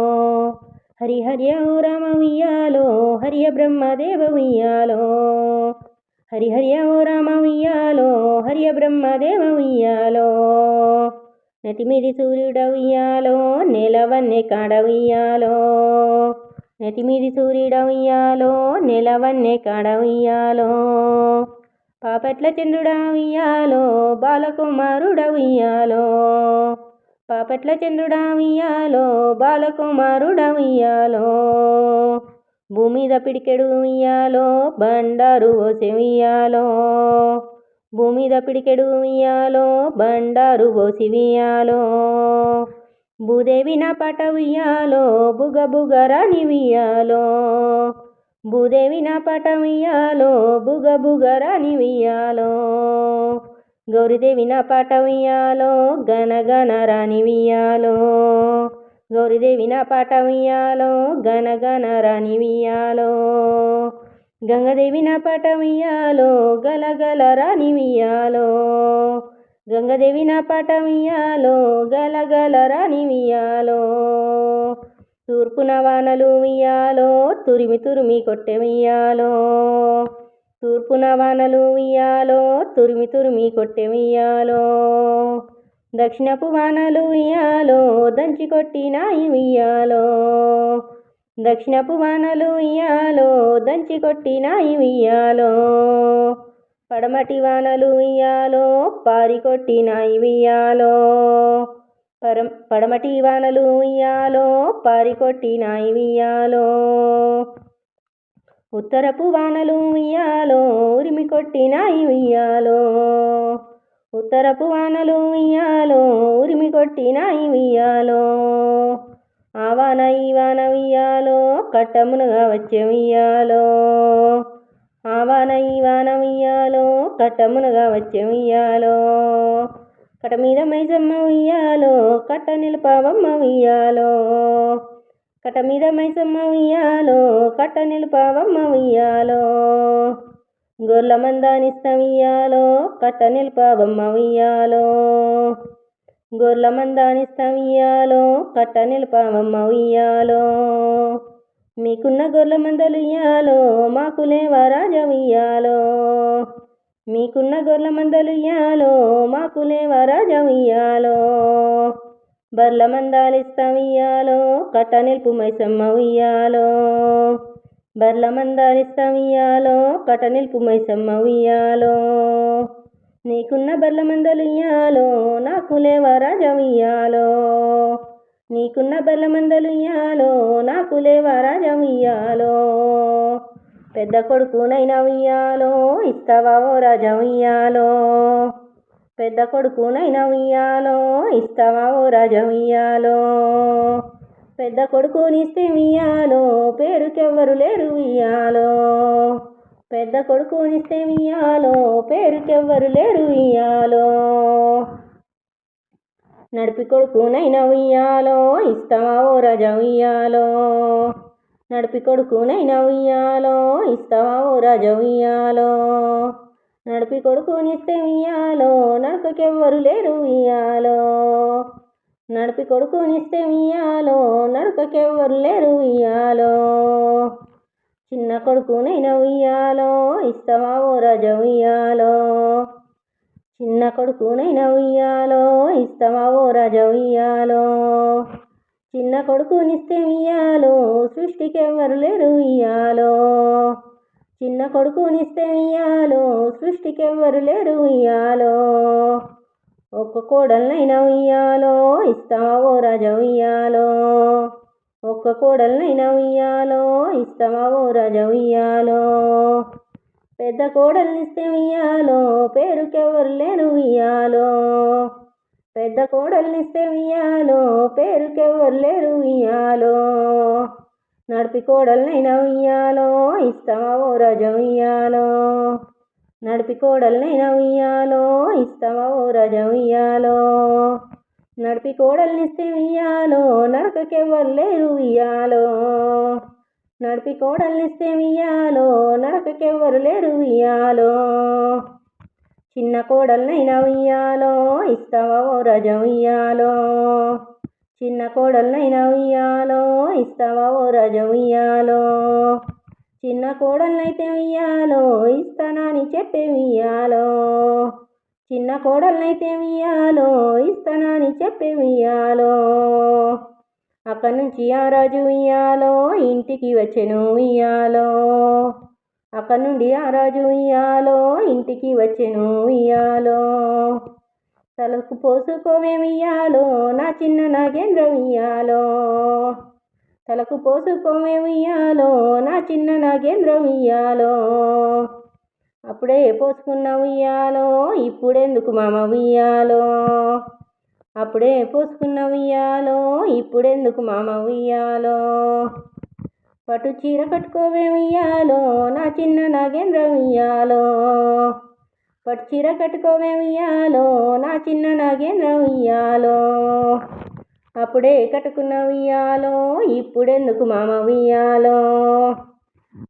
హరి హరి ఓ రామ ఉయ్యాలో హరియ బ్రహ్మదేవ ఉయ్యాలో. హరి హరి ఓ రామ ఉయ్యాలో హరియ బ్రహ్మదేవ ఉయ్యాలో. నెతిమిది సూర్యుడ ఉయ్యాలో నెలవన్నె కాడ ఉయ్యాలో. నెతిమిది సూర్యుడ ఉయ్యాలో నెలవన్నె కాడ ఉయ్యాలో. పాపట్ల చంద్రుడ ఉయ్యాలో బాలకుమారుడ ఉయ్యాలో. పాపట్ల చంద్రుడా ఉయ్యాలో బాలకుమారుడా ఉయ్యాలో భూమిద పిడికెడు ఉయ్యాలో బండారు ఓసె ఉయ్యాలో భూమిద పిడికెడు ఉయ్యాలో బండారు ఓసి ఉయ్యాలో భూదేవి నా పాట ఉయ్యాలో బుగ బుగ రాణి ఉయ్యాలో భూదేవి నా పాట ఉయ్యాలో బుగ బుగ రాణి ఉయ్యాలో గౌరీదేవి నా పాట ఉయ్యాలో గన గన రాణి ఉయ్యాలో గౌరీదేవి నా పాట ఉయ్యాలో గన గన రాణి ఉయ్యాలో గంగదేవి నా పాట ఉయ్యాలో గల గల రాణి ఉయ్యాలో గంగదేవి నా పాట ఉయ్యాలో గల గల రాణి ఉయ్యాలో తూర్పున వానలు ఉయ్యాలో తురిమి తురిమి కొట్టె ఉయ్యాలో తూర్పున వానలు ఉయ్యాలో తురిమి తురిమి కొట్టె ఉయ్యాలో దక్షిణపు వానలు ఉయ్యాలో దంచి కొట్టినాయి ఉయ్యాలో దక్షిణపు వానలు ఉయ్యాలో దంచి కొట్టినాయి ఉయ్యాలో పడమటి వానలు ఉయ్యాలో పారి కొట్టినాయి ఉయ్యాలో పడమటి వానలు ఉయ్యాలో పారి కొట్టినాయి ఉయ్యాలో ఉత్తరపు వానలు ఉయ్యాలో ఉరిమి కొట్టినాయి ఉయ్యాలో ఉత్తరపు వానలు ఉయ్యాలో ఉరిమి కొట్టినాయి ఉయ్యాలో ఆ వాన ఈ వాన ఉయ్యాలో కట్టమునగా వచ్చే ఉయ్యాలో ఆ వాన ఈ వాన ఉయ్యాలో కట్టమునగా వచ్చే ఉయ్యాలో కట మీద మైసమ్మ ఉయ్యాలో కట్ట నిలుపవమ్మ ఉయ్యాలో కట మీద మైసమ్మ ఉయ్యాలో కట్ట నిలుపవమ్మ ఉయ్యాలో గొర్ల మందానిస్తం ఉయ్యాలో కట్ట నిలుపవమ్మ ఉయ్యాలో గొర్ల మందానిస్తం ఉయ్యాలో కట్ట నిలుపవమ్మ ఉయ్యాలో మీకున్న గొర్ల మందలు ఉయ్యాలో మాకు లేవా రాజా ఉయ్యాలో మీకున్న గొర్ల మందలు ఉయ్యాలో మాకు లేవా రాజా ఉయ్యాలో బర్ల మందాలిస్తం ఉయ్యాలో కట్ట నిలుపు మైసమ్మ ఉయ్యాలో బర్ల మందాలిస్తం ఉయ్యాలో కట్ట నిలుపు మైసమ్మ ఉయ్యాలో నీకున్న బర్ల మందలు ఉయ్యాలో నాకు లేవా రాజా ఉయ్యాలో నీకున్న బర్ల మందలు ఉయ్యాలో నాకు లేవా రాజా ఉయ్యాలో పెద్ద కొడుకునైనా ఉయ్యాలో ఇస్తావా ఓ రాజా ఉయ్యాలో పెద్ద కొడుకునైనా ఉయ్యాలో ఇస్తావా ఓ రాజా ఉయ్యాలో పెద్ద కొడుకునిస్తే ఉయ్యాలో పేరుకెవ్వరు లేరు ఉయ్యాలో పెద్ద కొడుకునిస్తే ఉయ్యాలో పేరుకెవ్వరు లేరు ఉయ్యాలో నడిపి కొడుకునైనా ఉయ్యాలో ఇస్తావా ఓ రాజా ఉయ్యాలో నడిపి కొడుకునైనా ఉయ్యాలో ఇస్తావా ఓ రాజా ఉయ్యాలో నడిపి కొడుకునిస్తే ఉయ్యాలో నడకకెవ్వరు లేరు ఉయ్యాలో నడిపి కొడుకునిస్తే ఉయ్యాలో నడకకెవ్వరు లేరు ఉయ్యాలో చిన్న కొడుకునైనా ఉయ్యాలో ఇస్తావా ఓ రాజా ఉయ్యాలో చిన్న కొడుకునైనా ఉయ్యాలో ఇస్తావా ఓ రాజా ఉయ్యాలో చిన్న కొడుకునిస్తే ఉయ్యాలో సృష్టికెవ్వరు లేరు ఉయ్యాలో చిన్న కొడుకునిస్తే ఉయ్యాలో సృష్టికెవ్వరు లేరు ఉయ్యాలో ఒక్క కోడలనైనా ఉయ్యాలో ఇస్తావా ఓ రాజా ఉయ్యాలో ఒక్క కోడలనైనా ఉయ్యాలో ఇస్తావా ఓ రాజా ఉయ్యాలో పెద్ద కోడల్నిస్తే ఉయ్యాలో పేరుకెవ్వరు లేరు ఉయ్యాలో పెద్ద కోడల్నిస్తే ఉయ్యాలో పేరుకెవ్వరు లేరు ఉయ్యాలో నడిపి కోడలనైనా ఉయ్యాలో ఇస్తావా ఓ రాజా ఉయ్యాలో నడిపి కోడలనైనా ఉయ్యాలో ఇస్తావా ఓ రాజా ఉయ్యాలో నడిపి కోడల్నిస్తే ఉయ్యాలో నడకకెవ్వరు లేరు ఉయ్యాలో నడిపి కోడల్నిస్తే ఉయ్యాలో నడకకెవ్వరు లేరు ఉయ్యాలో చిన్న కోడలనైనా ఉయ్యాలో ఇస్తావా ఓ రాజా ఉయ్యాలో చిన్న కోడలనైనా ఉయ్యాలో ఇస్తావా ఓ రాజా ఉయ్యాలో చిన్న కోడలనైతే ఉయ్యాలో ఇస్తానని చెప్పే ఉయ్యాలో చిన్న కోడలనైతే ఉయ్యాలో ఇస్తానని చెప్పే ఉయ్యాలో అక్కడి నుంచి ఆ రాజు ఉయ్యాలో ఇంటికి వచ్చెను ఉయ్యాలో అక్కడి నుండి ఆ రాజు ఉయ్యాలో ఇంటికి వచ్చెను ఉయ్యాలో తలకు పోసుకోవే ఉయ్యాలో నా చిన్న నాగేంద్ర ఉయ్యాలో, తలకు పోసుకోవే ఉయ్యాలో నా చిన్న నాగేంద్ర ఉయ్యాలో, అప్పుడే పోసుకున్న ఉయ్యాలో ఇప్పుడెందుకు మామ ఉయ్యాలో, అప్పుడే పోసుకున్న ఉయ్యాలో ఇప్పుడెందుకు మామ ఉయ్యాలో, పట్టు చీర కట్టుకోవే ఉయ్యాలో నా చిన్న నాగేంద్ర ఉయ్యాలో, పట్టు చీర కట్టుకోవే ఉయ్యాలో నా చిన్న నాగేంద్ర ఉయ్యాలో, అప్పుడే కట్టుకున్న ఉయ్యాలో ఇప్పుడెందుకు మామ ఉయ్యాలో,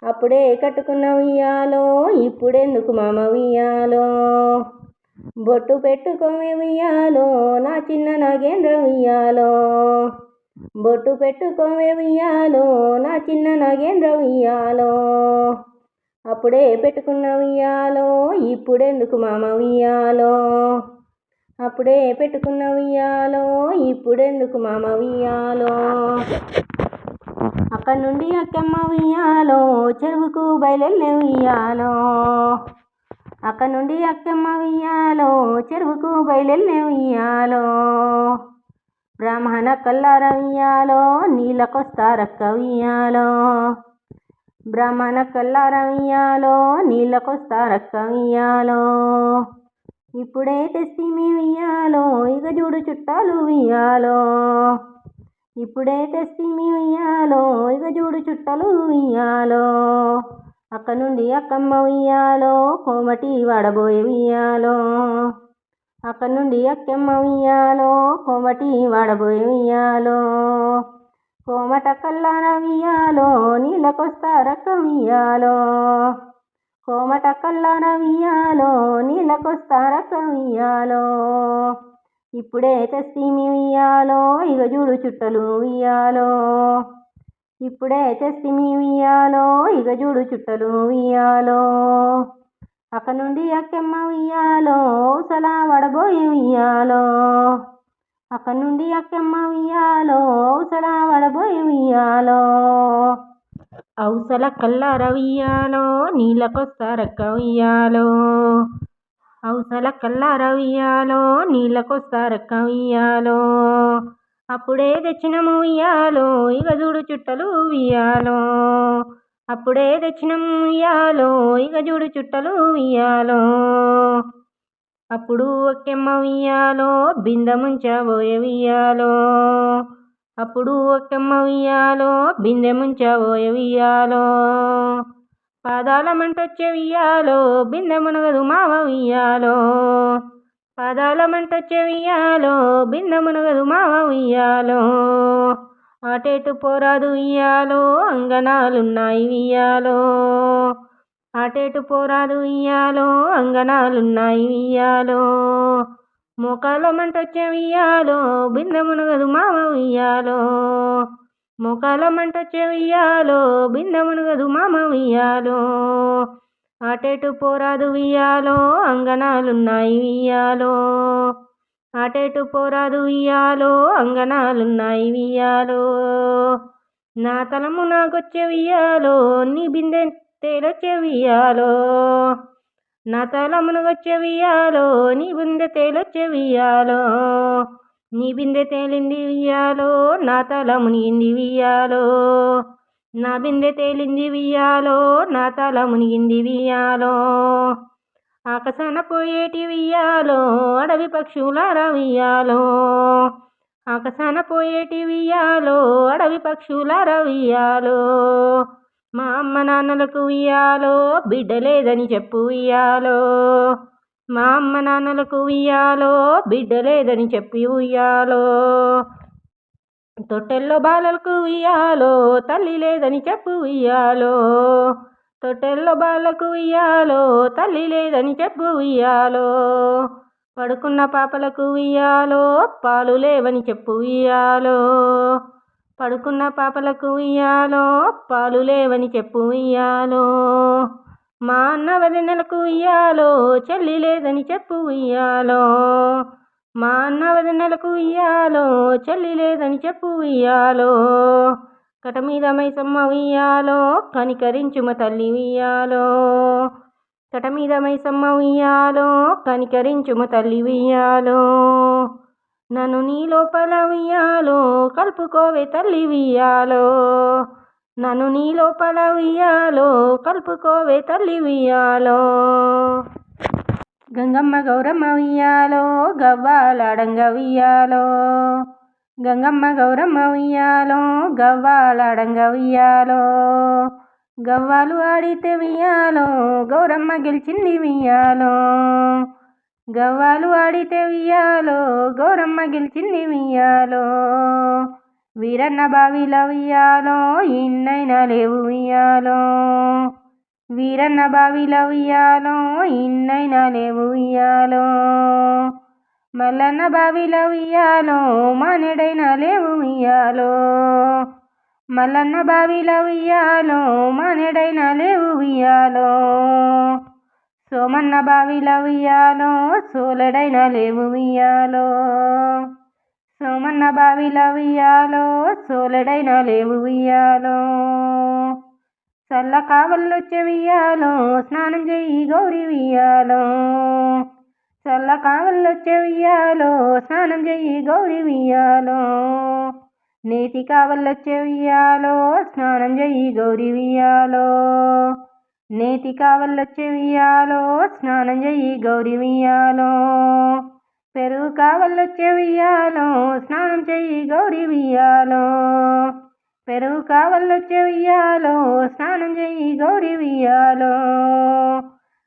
అప్పుడే కట్టుకున్న ఉయ్యాలో ఇప్పుడెందుకు మామ ఉయ్యాలో, బొట్టు పెట్టుకోవే ఉయ్యాలో నా చిన్న నాగేంద్ర ఉయ్యాలో, బొట్టు పెట్టుకోవే ఉయ్యాలో నా చిన్న నాగేంద్ర ఉయ్యాలో, అప్పుడే పెట్టుకున్న ఉయ్యాలో ఇప్పుడెందుకు మామ ఉయ్యాలో, అప్పుడే పెట్టుకున్న ఉయ్యాలో ఇప్పుడెందుకు మామ ఉయ్యాలో, అక్కడి నుండి అక్కమ్మ ఉయ్యాలో చెరువుకు బయలెళ్ళే ఉయ్యాలో, అక్కడి నుండి అక్కమ్మ ఉయ్యాలో చెరువుకు బయలెళ్ళే ఉయ్యాలో, బ్రాహ్మణ కల్లార ఉయ్యాలో నీళ్ళకొస్తారక్క ఉయ్యాలో, బ్రాహ్మణ కల్లార ఉయ్యాలో నీళ్ళకొస్తారక్క ఉయ్యాలో, ఇప్పుడే తెస్తిమి ఉయ్యాలో ఇక చూడు చుట్టాలు ఉయ్యాలో, ఇప్పుడే తెస్తిమి ఉయ్యాలో ఇక చూడు చుట్టాలు ఉయ్యాలో, అక్క నుండి అక్కమ్మ ఉయ్యాలో కోమటి వాడబోయే ఉయ్యాలో, అక్క నుండి అక్కమ్మ ఉయ్యాలో కోమటి వాడబోయే ఉయ్యాలో, కోమట కల్లార ఉయ్యాలో నీళ్ళకొస్తారక్క ఉయ్యాలో, కోమట కల్లార ఉయ్యాలో నీళ్ళకొస్తారక్క ఉయ్యాలో, ఇప్పుడే తెస్తిమి ఉయ్యాలో ఇక చూడు చుట్టలు ఉయ్యాలో, ఇప్పుడే తెస్తిమి ఉయ్యాలో ఇక చూడు చుట్టలు ఉయ్యాలో, అక్క నుండి అక్కమ్మ ఉయ్యాలో ఊసల వడబోయే ఉయ్యాలో, అక్క నుండి అక్కమ్మ ఉయ్యాలో ఊసల వడబోయే ఉయ్యాలో, ఔసల కల్లార ఉయ్యాలో నీళ్ళకొస్తారక్క ఉయ్యాలో, ఔసల కల్లార ఉయ్యాలో నీళ్ళకొస్తారక్క ఉయ్యాలో, అప్పుడే తెచ్చినము ఉయ్యాలో ఇక చూడు చుట్టలు ఉయ్యాలో, అప్పుడే తెచ్చినము ఉయ్యాలో ఇక చూడు చుట్టలు ఉయ్యాలో, అప్పుడు ఒక్కెమ్మ ఉయ్యాలో బిందె ముంచబోయే ఉయ్యాలో, అప్పుడు ఒక్కెమ్మ ఉయ్యాలో బిందె ముంచబోయే ఉయ్యాలో, పాదాల మంటొచ్చే ఉయ్యాలో బిందె మునగదు మామ ఉయ్యాలో, పాదాల మంటొచ్చే ఉయ్యాలో బిందె మునగదు మామ ఉయ్యాలో, అటేటు పోరాదు ఉయ్యాలో అంగనాలున్నాయి ఉయ్యాలో, అటేటు పోరాదు ఉయ్యాలో అంగనాలున్నాయి ఉయ్యాలో, మోకాళ్ళ మంటొచ్చే ఉయ్యాలో బిందె మునగదు మామ ఉయ్యాలో, మోకాళ్ళ మంటొచ్చే ఉయ్యాలో బిందె మునగదు మామ ఉయ్యాలో, అటేటు పోరాదు ఉయ్యాలో అంగనాలున్నాయి ఉయ్యాలో, అటేటు పోరాదు ఉయ్యాలో అంగనాలున్నాయి ఉయ్యాలో, నా తలము నాకొచ్చే ఉయ్యాలో నీ బిందె తేలొచ్చే ఉయ్యాలో, నా తల మునగొచ్చే ఉయ్యాలో నీ బిందె తేలొచ్చే ఉయ్యాలో, నీ బిందె తేలింది ఉయ్యాలో నా తల మునిగింది ఉయ్యాలో, నా బిందె తేలింది ఉయ్యాలో నా తల మునిగింది ఉయ్యాలో, ఆకాశాన పోయేటి ఉయ్యాలో అడవి పక్షులార ఉయ్యాలో, ఆకాశాన పోయేటి ఉయ్యాలో అడవి పక్షులార ఉయ్యాలో, మా అమ్మ నాన్నలకు ఉయ్యాలో బిడ్డ లేదని చెప్పు ఉయ్యాలో, మా అమ్మ నాన్నలకు ఉయ్యాలో బిడ్డ లేదని చెప్పి ఉయ్యాలో, తొట్టెల్లో బాలలకు ఉయ్యాలో తల్లి లేదని చెప్పు ఉయ్యాలో, తొట్టెల్లో బాలకు ఉయ్యాలో తల్లి లేదని చెప్పు ఉయ్యాలో, పడుకున్న పాపలకు ఉయ్యాలో పాలు లేవని చెప్పు ఉయ్యాలో, పడుకున్న పాపలకు ఉయ్యాలో పాలు లేవని చెప్పు ఉయ్యాలో, మా అన్న వదినలకు ఉయ్యాలో చెల్లి లేదని చెప్పు ఉయ్యాలో, మా అన్న వదినలకు ఉయ్యాలో చెల్లి లేదని చెప్పు ఉయ్యాలో, కట మీద మైసమ్మ ఉయ్యాలో కనికరించుమ తల్లి ఉయ్యాలో, కట మీద మైసమ్మ ఉయ్యాలో కనికరించుము తల్లి ఉయ్యాలో నన్ను నీ లోపల ఉయ్యాలో కలుపుకోవే తల్లి ఉయ్యాలో నన్ను నీ లోపల ఉయ్యాలో కలుపుకోవే తల్లి ఉయ్యాలో గంగమ్మ గౌరమ్మ ఉయ్యాలో గవ్వాలాడంగ ఉయ్యాలో గంగమ్మ గౌరమ్మ ఉయ్యాలో గవ్వాలాడంగ ఉయ్యాలో గవ్వాలు ఆడితే ఉయ్యాలో గౌరమ్మ గెలిచింది ఉయ్యాలో గవ్వాలు ఆడితే ఉయ్యాలో గౌరమ్మ గెలిచింది ఉయ్యాలో వీరన్న బావిల ఉయ్యాలో ఇన్నైనా లేవు ఉయ్యాలో వీరన్న బావిల ఉయ్యాలో ఇన్నైనా లేవు ఉయ్యాలో మల్లన్న బావిల ఉయ్యాలో మానేడైనా లేవు ఉయ్యాలో మల్లన్న బావిల ఉయ్యాలో మానేడైనా లేవు ఉయ్యాలో సోమన్న బావిల ఉయ్యాలో సోలెడైనా లేవు ఉయ్యాలో సోమన్న బావిల ఉయ్యాలో సోలెడైనా లేవు ఉయ్యాలో చల్ల కావల్లొచ్చే ఉయ్యాలో స్నానం చెయ్యి గౌరీ ఉయ్యాలో చల్ల కావల్లొచ్చే ఉయ్యాలో స్నానం చెయ్యి గౌరీ ఉయ్యాలో నేతి కావల్లొచ్చే ఉయ్యాలో స్నానం చెయ్యి గౌరీ ఉయ్యాలో నేతి కావల్లొచ్చే ఉయ్యాలో స్నానం చెయ్యి గౌరీ ఉయ్యాలో పెరుగు కావల్లొచ్చే ఉయ్యాలో స్నానం చెయ్యి గౌరీ ఉయ్యాలో పెరుగు కావల్లొచ్చే ఉయ్యాలో స్నానం చెయ్యి గౌరీ ఉయ్యాలో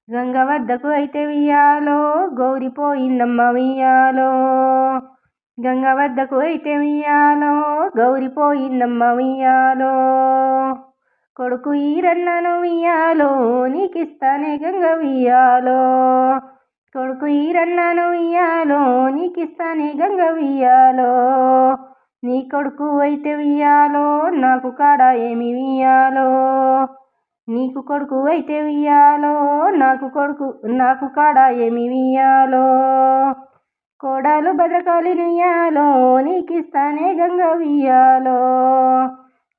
గంగ వద్దకు అయితే ఉయ్యాలో గౌరిపోయిందమ్మ ఉయ్యాలో గంగ వద్దకు అయితే ఉయ్యాలో గౌరిపోయిందమ్మ ఉయ్యాలో కొడుకు ఈరన్నను ఉయ్యాలో నీకిస్తానే గంగ ఉయ్యాలో కొడుకు ఈరన్నను ఉయ్యాలో నీకిస్తానే గంగ ఉయ్యాలో నీ కొడుకు అయితే ఉయ్యాలో నాకు కాడ ఏమి ఉయ్యాలో నీకు కొడుకు అయితే ఉయ్యాలో నాకు కాడ ఏమి ఉయ్యాలో కోడలు భద్రకాళిని ఉయ్యాలో నీకిస్తానే గంగ ఉయ్యాలో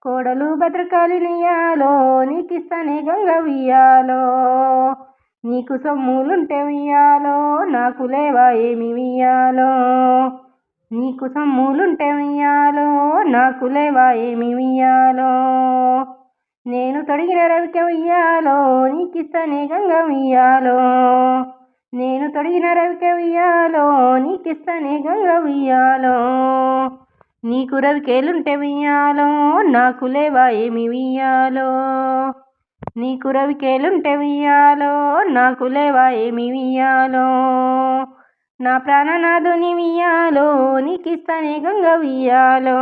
కోడలు భద్రకాళిని ఉయ్యాలో నీకిస్తానే గంగ ఉయ్యాలో నీకు సొమ్ములుంటే ఉయ్యాలో నాకు లేవా ఏమి ఉయ్యాలో నీకు సొమ్ములుంటే ఉయ్యాలో నాకు లేవా ఏమి ఉయ్యాలో నేను తొడిగిన రవిక ఉయ్యాలో నీకిస్తానే గంగ ఉయ్యాలో నేను తొడిగిన రవిక ఉయ్యాలో నీకిస్తానే గంగ ఉయ్యాలో నీకు రవికేలుంటే ఉయ్యాలో నాకు లేవా ఏమి ఉయ్యాలో నీకు రవికేలుంటే ఉయ్యాలో నాకు లేవా ఏమి ఉయ్యాలో నా ప్రాణనాథుని ఉయ్యాలో నీకిస్తానే గంగ ఉయ్యాలో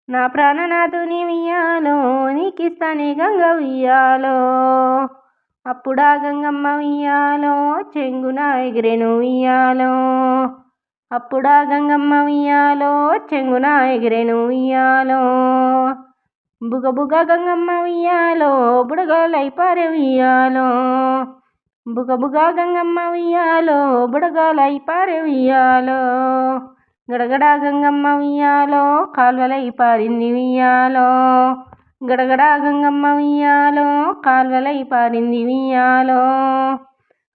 నా ప్రాణనాథుని ఉయ్యాలో నీకిస్తానే గంగ ఉయ్యాలో అప్పుడా గంగమ్మ ఉయ్యాలో చెంగున ఎగిరెను ఉయ్యాలో అప్పుడా గంగమ్మ ఉయ్యాలో చెంగున ఎగిరెను ఉయ్యాలో బుగబుగ గంగమ్మ ఉయ్యాలో బుడగలై పారె ఉయ్యాలో బుగబుగ గంగమ్మ ఉయ్యాలో బుడగలై పారె ఉయ్యాలో గడగడ గంగమ్మ ఉయ్యాలో కాల్వలై పారింది ఉయ్యాలో గడగడ గంగమ్మ ఉయ్యాలో కాల్వలై పారింది ఉయ్యాలో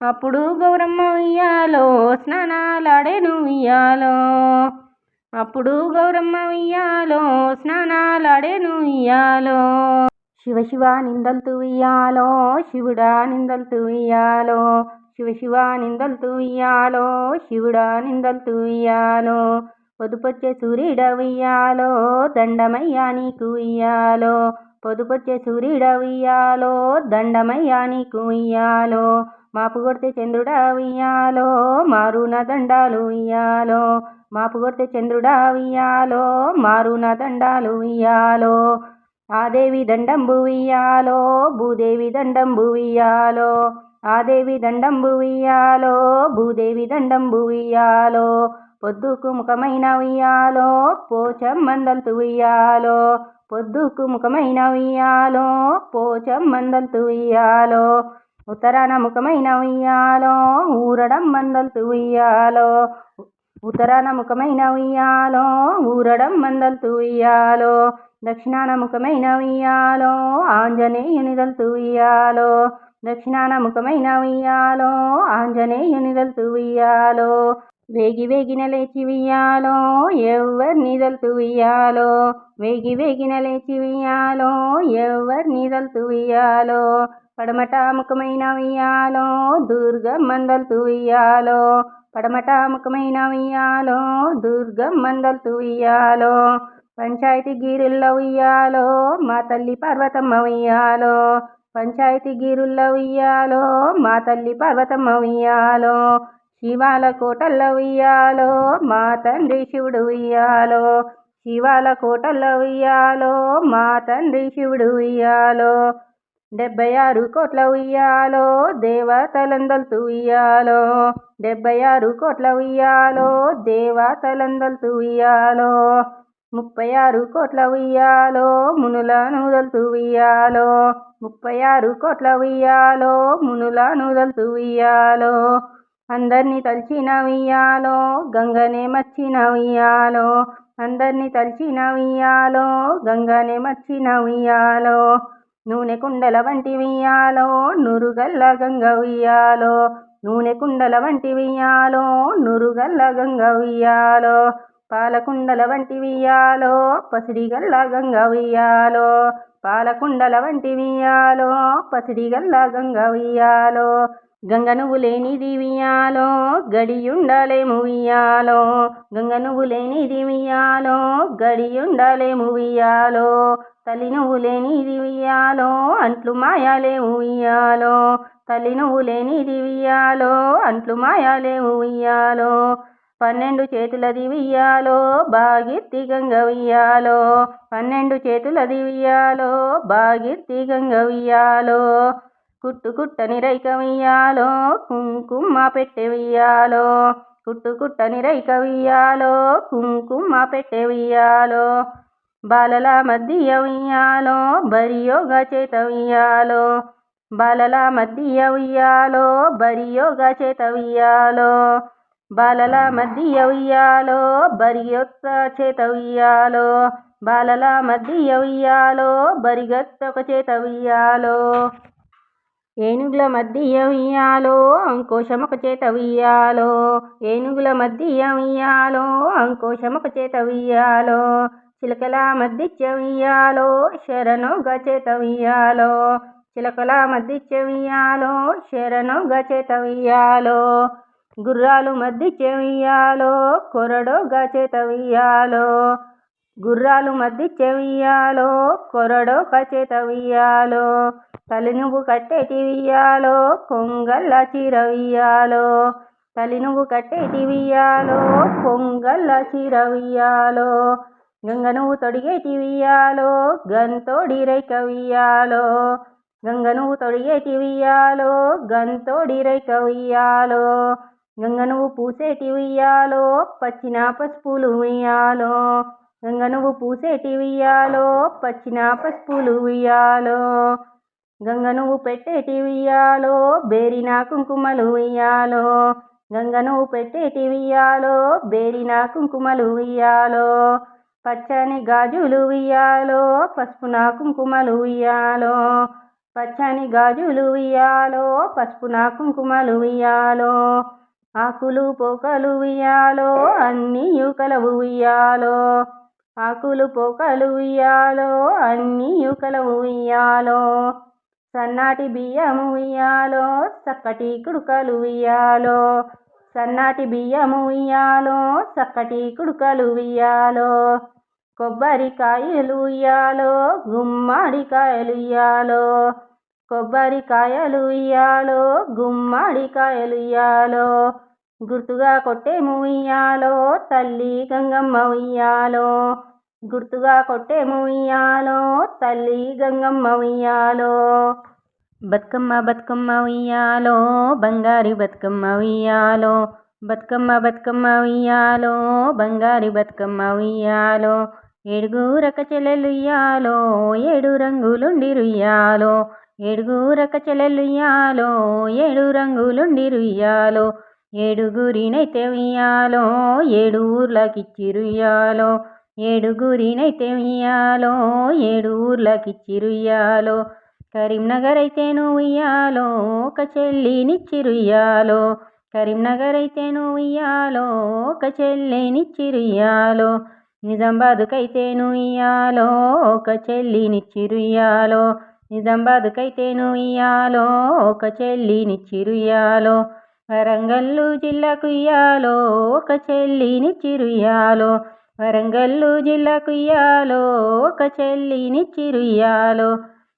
అప్పుడు గౌరమ్మ ఉయ్యాలో స్నానాలాడేను ఉయ్యాలో అప్పుడు గౌరమ్మ ఉయ్యాలో స్నానాలాడేను ఉయ్యాలో శివ శివ నిందల్తు ఉయ్యాలో శివుడా నిందల్తు ఉయ్యాలో శివ శివ నిందల్తు ఉయ్యాలో శివుడా నిందల్తు ఉయ్యాలో పొదుపొచ్చే సూర్యుడ ఉయ్యాలో దండమయ్యా నీకు ఉయ్యాలో పొదుపొచ్చే సూర్యుడ ఉయ్యాలో దండమయ్యా నీకు ఉయ్యాలో మాపు కొడితే చంద్రుడా ఉయ్యాలో మారున దండాలు ఉయ్యాలో మాపు కొడితే చంద్రుడా ఉయ్యాలో మారున దండాలు ఉయ్యాలో ఆదేవి దండంబు ఉయ్యాలో భూదేవి దండంబు ఉయ్యాలో ఆదేవి దండంబు ఉయ్యాలో భూదేవి దండంబు ఉయ్యాలో పొద్దుకు ముఖమైన ఉయ్యాలో పోచమ్మందల్తు ఉయ్యాలో పొద్దుకు ముఖమైన ఉయ్యాలో పోచమ్మందల్తు ఉయ్యాలో ఉత్తరాన ముఖమైన ఉయ్యాలో ఊరడం మందల్తు ఉయ్యాలో ఉత్తరాన ముఖమైన ఉయ్యాలో ఊరడం మందల్తు ఉయ్యాలో దక్షిణాన ముఖమైన ఉయ్యాలో ఆంజనేయుని దల్తు ఉయ్యాలో దక్షిణాన ముఖమైన ఉయ్యాలో ఆంజనేయుని దలుతూ ఉయ్యాలో వేగి వేగిన లేచి ఉయ్యాలో ఎవరిని దలుతూ ఉయ్యాలో వేగి వేగిన లేచి ఉయ్యాలో ఎవరిని దలుతూ ఉయ్యాలో పడమట ముఖమైన ఉయ్యాలో దుర్గమ్మని దలుతూ ఉయ్యాలో పడమట ముఖమైన ఉయ్యాలో దుర్గమ్మని దలుతూ ఉయ్యాలో పంచాయతీ గిరుల్ల ఉయ్యాలో మా తల్లి పార్వతమ్మ ఉయ్యాలో పంచాయతీ గిరుల్ల ఉయ్యాలో మా తల్లి పార్వతమ్మ ఉయ్యాలో శివాల కోటల్ల ఉయ్యాలో మా తండ్రి శివుడు ఉయ్యాలో శివాల కోటల్ల ఉయ్యాలో మా తండ్రి శివుడు ఉయ్యాలో 76 కోట్ల ఉయ్యాలో దేవతలందల్తూ ఉయ్యాలో 76 కోట్ల ఉయ్యాలో దేవతలందల్తూ ఉయ్యాలో 36 కోట్ల ఉయ్యాలో మునులను దల్తూ ఉయ్యాలో 36 కోట్ల ఉయ్యాలో మునులను దల్తూ ఉయ్యాలో అందరినీ తలిచిన ఉయ్యాలో గంగనే మచ్చిన ఉయ్యాలో అందరినీ తలిచిన ఉయ్యాలో గంగనే మచ్చిన ఉయ్యాలో నూనె కుండల వంటి ఉయ్యాలో నురుగల్ల గంగ ఉయ్యాలో నూనె కుండల వంటి ఉయ్యాలో నురుగల్ల గంగ ఉయ్యాలో పాలకుండల వంటి ఉయ్యాలో పసిడిగల్ల గంగ ఉయ్యాలో పాలకుండల వంటి ఉయ్యాలో పసిడిగల్ల గంగ ఉయ్యాలో గంగ నువ్వు లేనిది ఉయ్యాలో గడియుండలేము ఉయ్యాలో గంగ నువ్వు లేనిది ఉయ్యాలో గడియుండలేము ఉయ్యాలో తల్లి నువ్వు లేనిది ఉయ్యాలో అంట్లు మాయాలే ఉయ్యాలో తల్లి నువ్వు లేనిది ఉయ్యాలో అంట్లు మాయాలే ఉయ్యాలో 12 చేతులది ఉయ్యాలో బాగిర్తి గంగ ఉయ్యాలో 12 చేతులది ఉయ్యాలో బాగిర్తి గంగ ఉయ్యాలో కుట్టని రైక ఉయ్యాలో కుంకుమ పెట్టె ఉయ్యాలో కుట్టని రైక ఉయ్యాలో కుంకుమ పెట్టె ఉయ్యాలో బాలల మధ్య ఉయ్యాలో బరియోగా చేత ఉయ్యాలో బాలల మధ్య ఉయ్యాలో బరియోగా చేత ఉయ్యాలో బాలల మధ్య ఉయ్యాలో బరియొత్త చేత ఉయ్యాలో బాలల మధ్య ఉయ్యాలో బరిగొత్త చేత ఉయ్యాలో ఏనుగుల మధ్య ఉయ్యాలో అంకోశమొక చేత ఉయ్యాలో ఏనుగుల మధ్య ఉయ్యాలో అంకోశమొక చేత ఉయ్యాలో చిలకల మధ్య ఉయ్యాలో శరణొగ చేత ఉయ్యాలో చిలకల మధ్య ఉయ్యాలో శరణొగ చేత ఉయ్యాలో గుర్రాలు మధ్య ఉయ్యాలో కొరడొగ చేత ఉయ్యాలో గుర్రాలు మధ్య ఉయ్యాలో కొరడొగ చేత ఉయ్యాలో తల్లి నువ్వు కట్టేటి ఉయ్యాలో కొంగల్ల చీర ఉయ్యాలో తల్లి నువ్వు కట్టేటి ఉయ్యాలో కొంగల్ల చీర ఉయ్యాలో గంగ నువ్వు తొడిగేటి ఉయ్యాలో గంతోడి రైక ఉయ్యాలో గంగ నువ్వు తొడిగేటి ఉయ్యాలో గంతోడి రైక ఉయ్యాలో గంగ నువ్వు పూసేటి ఉయ్యాలో పచ్చిన పసుపులు ఉయ్యాలో గంగ నువ్వు పూసేటి ఉయ్యాలో పచ్చిన పసుపులు ఉయ్యాలో గంగ నువ్వు పెట్టేటి ఉయ్యాలో బేరిన కుంకుమలు ఉయ్యాలో గంగ నువ్వు పెట్టేటి ఉయ్యాలో బేరిన కుంకుమలు ఉయ్యాలో పచ్చని గాజులు ఉయ్యాలో పసుపున కుంకుమలు ఉయ్యాలో పచ్చని గాజులు ఉయ్యాలో పసుపున కుంకుమలు ఉయ్యాలో ఆకులు పోకలు ఉయ్యాలో అన్నీ యుకలవు ఉయ్యాలో ఆకులు పోకలు ఉయ్యాలో అన్నీ యుకలవు ఉయ్యాలో సన్నాటి బియ్యము ఉయ్యాలో చక్కటి కుడుకలు ఉయ్యాలో సన్నాటి బియ్యము ఉయ్యాలో చక్కటి కుడుకలు ఉయ్యాలో కొబ్బరికాయలు ఉయ్యాలో గుమ్మడికాయలు ఉయ్యాలో కొబ్బరికాయలు ఉయ్యాలో గుమ్మడికాయలు ఉయ్యాలో గుర్తుగా కొట్టేము ఉయ్యాలో తల్లి గంగమ్మ ఉయ్యాలో గుర్తుగా కొట్టేము ఉయ్యాలో తల్లి గంగమ్మ ఉయ్యాలో బతుకమ్మ బతుకమ్మ ఉయ్యాలో బంగారి బతుకమ్మ ఉయ్యాలో బతుకమ్మ బతుకమ్మ ఉయ్యాలో బంగారి బతుకమ్మ ఉయ్యాలో ఏడుగురక చెల్లెలుయ్యాలో 7 రంగులుండిరుయ్యాలో ఏడుగురక చెల్లెలుయ్యాలో 7 రంగులుండిరుయ్యాలో ఏడుగురినైతే ఉయ్యాలో 7 ఊర్లకిచ్చిరుయ్యాలో ఏడుగురినైతే ఉయ్యాలో 7 ఊర్లకిచ్చిరుయ్యాలో కరీంనగర్ అయితేను ఉయ్యాలో ఒక చెల్లినిచ్చిరుయ్యాలో, కరీంనగర్ అయితేను ఉయ్యాలో ఒక చెల్లినిచ్చిరుయ్యాలో, నిజామాబాద్కైతేను ఉయ్యాలో ఒక చెల్లినిచ్చిరుయ్యాలో, నిజామాబాద్కైతేను ఉయ్యాలో ఒక చెల్లినిచ్చిరుయ్యాలో, వరంగల్లు జిల్లాకు ఉయ్యాలో ఒక చెల్లినిచ్చిరుయ్యాలో, వరంగల్లు జిల్లాకు ఉయ్యాలో ఒక చెల్లినిచ్చిరుయ్యాలో,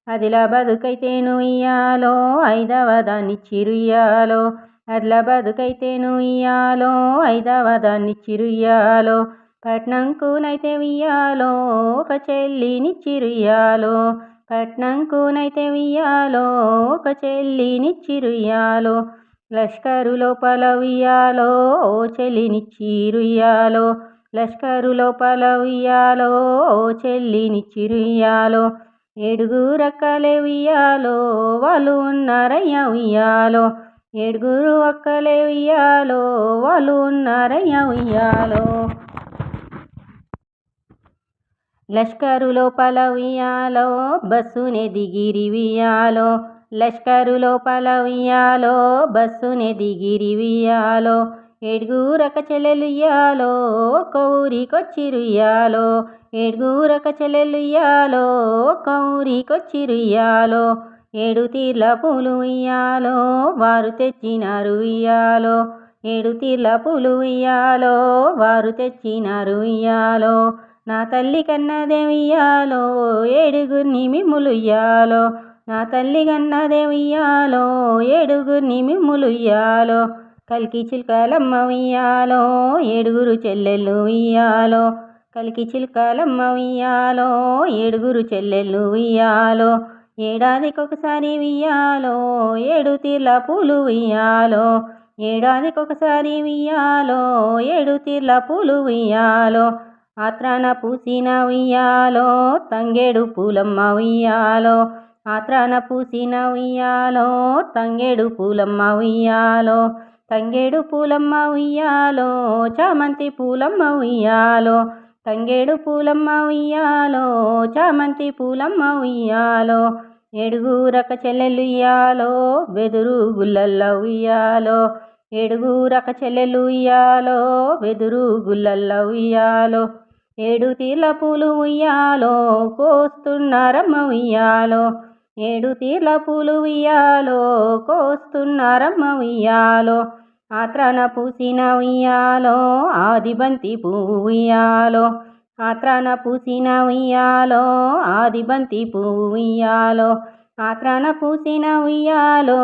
ఆదిలాబాదుకైతేను ఉయ్యాలో ఐదవదాన్నిచ్చిరుయ్యాలో, ఆదిలాబాదుకైతేను ఉయ్యాలో ఐదవదాన్నిచ్చిరుయ్యాలో, పట్నంకునైతే ఉయ్యాలో ఒక చెల్లినిచ్చిరుయ్యాలో, పట్నంకునైతే ఉయ్యాలో ఒక చెల్లినిచ్చిరుయ్యాలో, లష్కరు లోపల ఉయ్యాలో ఓ చెల్లినిచ్చిరుయ్యాలో, లష్కరు లోపల ఉయ్యాలో ఓ చెల్లినిచ్చిరుయ్యాలో, ఏడుగురక్కలే ఉయ్యాలో వాళ్ళు ఉన్నారయ్య ఉయ్యాలో, ఏడుగురు అక్కలే ఉయ్యాలో వాళ్ళు ఉన్నారయ్య ఉయ్యాలో, లష్కరు లోపల ఉయ్యాలో బస్సునే దిగిరి ఉయ్యాలో, లష్కరు లోపల ఉయ్యాలో బస్సునే దిగిరి ఉయ్యాలో, ఏడుగురక చెల్లెలుయ్యాలో ఒక ఊరికొచ్చిరుయ్యాలో, ఏడుగురక చెల్లెలుయ్యాలో ఒక ఊరికొచ్చిరుయ్యాలో, ఏడు తీర్ల పూలు ఉయ్యాలో వారు తెచ్చినారు ఉయ్యాలో, ఏడు తీర్ల పూలు ఉయ్యాలో వారు తెచ్చినారు ఉయ్యాలో, నా తల్లి కన్నదే ఉయ్యాలో ఏడుగురిని మిమ్ములుయ్యాలో, నా తల్లి కన్నదే ఉయ్యాలో ఏడుగురిని మిమ్ములుయ్యాలో, కలికి చిల్కలమ్మ ఉయ్యాలో ఏడుగురు చెల్లెళ్ళు ఉయ్యాలో, కలికి చిల్కలమ్మ ఉయ్యాలో ఏడుగురు చెల్లెళ్ళు ఉయ్యాలో, ఏడాదికొకసారి ఉయ్యాలో ఏడు తీర్ల పూలు ఉయ్యాలో, ఏడాదికొకసారి ఉయ్యాలో ఏడు తీర్ల పూలు ఉయ్యాలో, ఆత్రాన పూసిన ఉయ్యాలో తంగేడు పూలమ్మ ఉయ్యాలో, ఆత్రాన పూసిన ఉయ్యాలో తంగేడు పూలమ్మ ఉయ్యాలో, తంగేడు పూలమ్మ ఉయ్యాలో చామంతి పూలమ్మ ఉయ్యాలో, తంగేడు పూలమ్మ ఉయ్యాలో చామంతి పూలమ్మ ఉయ్యాలో, ఏడుగురక చెల్లెలు ఉయ్యాలో వెదురు గుల్లల్ల ఉయ్యాలో, ఏడుగురక చెల్లెలు ఉయ్యాలో వెదురు గుల్లల్ల ఉయ్యాలో, ఏడు తీర్ల పూలు ఉయ్యాలో కోస్తున్నారమ్మ ఉయ్యాలో, ఏడు తీర్ల పూలు ఉయ్యాలో కోస్తున్నారమ్మ ఉయ్యాలో, ఆత్రాన పూసిన ఉయ్యాలో ఆదిబంతి పువ్వు ఉయ్యాలో, ఆత్రాన పూసిన ఉయ్యాలో ఆదిబంతి పువ్వు ఉయ్యాలో, ఆత్రాన పూసిన ఉయ్యాలో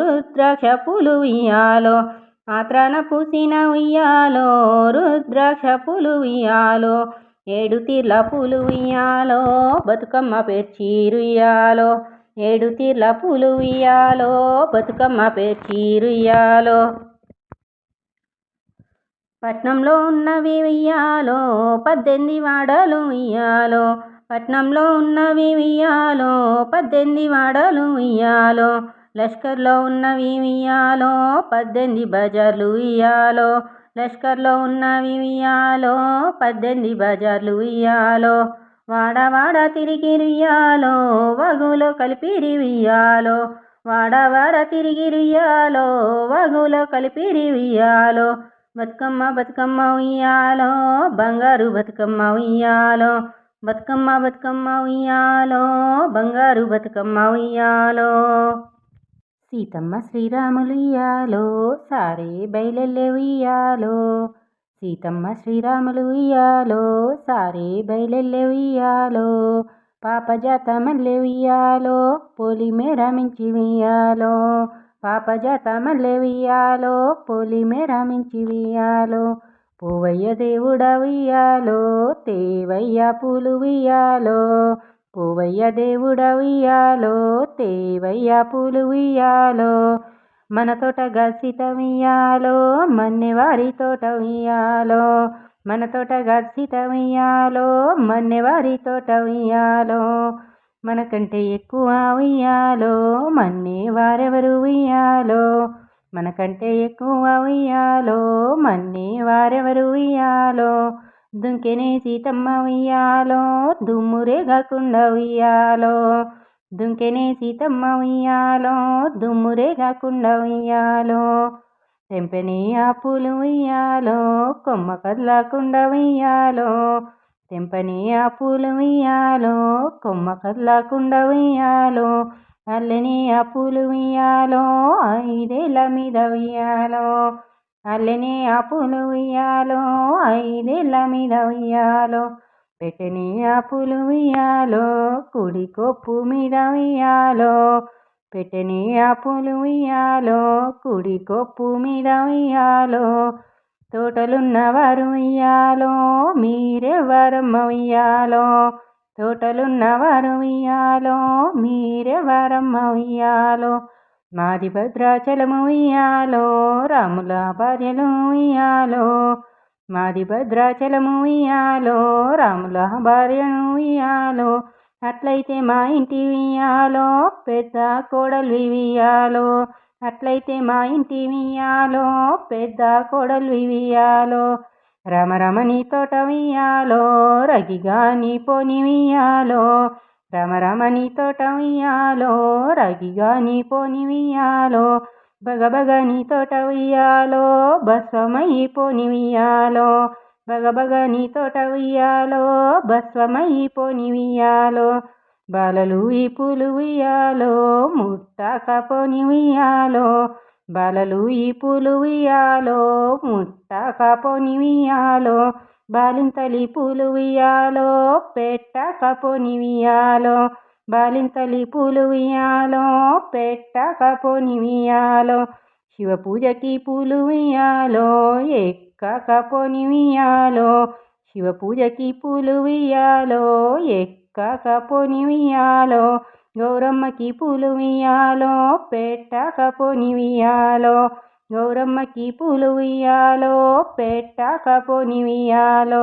రుద్రాక్ష పూలు ఉయ్యాలో, ఆత్రాన పూసిన ఉయ్యాలో రుద్రాక్ష పూలు ఉయ్యాలో, ఏడు తీర్ల పూలు ఉయ్యాలో బతుకమ్మ పేర్చిరుయ్యాలో, ఏడు తీర్ల పూలు ఉయ్యాలో బతుకమ్మ పేర్చిరుయ్యాలో, పట్నంలో ఉన్నవి ఉయ్యాలో 18 వాడలు ఉయ్యాలో, పట్నంలో ఉన్నవి ఉయ్యాలో 18 వాడలు ఉయ్యాలో, లష్కర్లో ఉన్నవి ఉయ్యాలో 18 బజార్లు ఉయ్యాలో, లష్కర్లో ఉన్నవి ఉయ్యాలో 18 బజార్లు ఉయ్యాలో, వాడ వాడ తిరిగి ఉయ్యాలో వగులో కలిపిరి ఉయ్యాలో, వాడ వాడ తిరిగి ఉయ్యాలో వగులో కలిపిరి ఉయ్యాలో, బతుకమ్మ బతుకమ్మ ఉయ్యాలో బంగారు బతుకమ్మ ఉయ్యాలో, బతుకమ్మ బతుకమ్మ ఉయ్యాలో బంగారు బతుకమ్మ ఉయ్యాలో, సీతమ్మ శ్రీరాములు ఉయ్యాలో సారే బయలెల్లె ఉయ్యాలో, సీతమ్మ శ్రీరాములు ఉయ్యాలో సారే బయలెల్లె ఉయ్యాలో, పాపజాత మల్లె ఉయ్యాలో పోలి మేరమించి ఉయ్యాలో, పాపజాత మల్లె ఉయ్యాలో పోలి మేరమించి ఉయ్యాలో, పూవయ్య దేవుడ ఉయ్యాలో తేవయ్య పూలు ఉయ్యాలో, పూవయ్య దేవుడ ఉయ్యాలో తేవయ్య పూలు ఉయ్యాలో, మన తోట గసిత ఉయ్యాలో మన్నెవారి తోట ఉయ్యాలో, మన తోట గసిత ఉయ్యాలో మన్నెవారి తోట ఉయ్యాలో, మనకంటే ఎక్కువ ఉయ్యాలో మన్నే వారెవరు ఉయ్యాలో, మనకంటే ఎక్కువ ఉయ్యాలో మన్నే వారెవరు ఉయ్యాలో, దుంకెనే సీతమ్మ ఉయ్యాలో దుమ్మురే కాకుండా ఉయ్యాలో, దుంకెనే సీతమ్మ ఉయ్యాలో, దుమ్మురే కాకుండా ఉయ్యాలో. తెంపెనే ఆపులు ఉయ్యాలో, కొమ్మ కదలకుండా ఉయ్యాలో. తెంపని ఆపులు ఉయ్యాలో, కొమ్మ కదలకుండా ఉయ్యాలో. అల్లెని ఆపులు ఉయ్యాలో, ఐదేళ్ల మీద ఉయ్యాలో. అల్లెని ఆపులు ఉయ్యాలో, ఐదేళ్ల మీద ఉయ్యాలో. పెట్టని ఆపులు ఉయ్యాలో, కుడి కొప్పు మీద ఉయ్యాలో. పెట్టని ఆపులు ఉయ్యాలో, కుడి కొప్పు మీద ఉయ్యాలో. తోటలున్నవారు ఉయ్యాలో, మీరెవరమ్మ ఉయ్యాలో. తోటలున్నవారు ఉయ్యాలో, మీరెవరమ్మ ఉయ్యాలో. మాది భద్రాచలము ఉయ్యాలో, రాముల భార్యలు ఉయ్యాలో. మాది భద్రాచలము ఉయ్యాలో, రాముల భార్యను ఉయ్యాలో. అట్లయితే మా ఇంటి ఉయ్యాలో, పెద్ద కోడలు ఉయ్యాలో. అట్లయితే మా ఇంటి ఉయ్యాలో, పెద్ద కోడలు ఉయ్యాలో. రమరమని తోట ఉయ్యాలో, రగిగా నీ పోని ఉయ్యాలో. రమరమని తోట ఉయ్యాలో, రగిగా నీ పోని ఉయ్యాలో. బగబగ నీ తోట ఉయ్యాలో, బస్వమయ్యి పోని ఉయ్యాలో. బగబగ నీ తోట ఉయ్యాలో, బస్వమయ్యి పోని ఉయ్యాలో. బాలలు ఈ పూలు ఉయ్యాలో, ముట్టాక పోని ఉయ్యాలో. బాలలు ఈ పూలు ఉయ్యాలో, ముట్టాక పోని ఉయ్యాలో. బాలింతలి పూలు ఉయ్యాలో, పెట్టాక పోని ఉయ్యాలో. బాలింతలి పూలు ఉయ్యాలో, పెట్టాక పోని ఉయ్యాలో. శివ పూజకి పూలు ఉయ్యాలో, ఎక్కాక పోని ఉయ్యాలో. శివ పూజకి పూలు ఉయ్యాలో, ఎక్కాక పోని ఉయ్యాలో. గౌరమ్మకి పూలు ఉయ్యాలో, పెట్టాక పోని ఉయ్యాలో. గౌరమ్మకి పూలు ఉయ్యాలో, పెట్టాక పోని ఉయ్యాలో.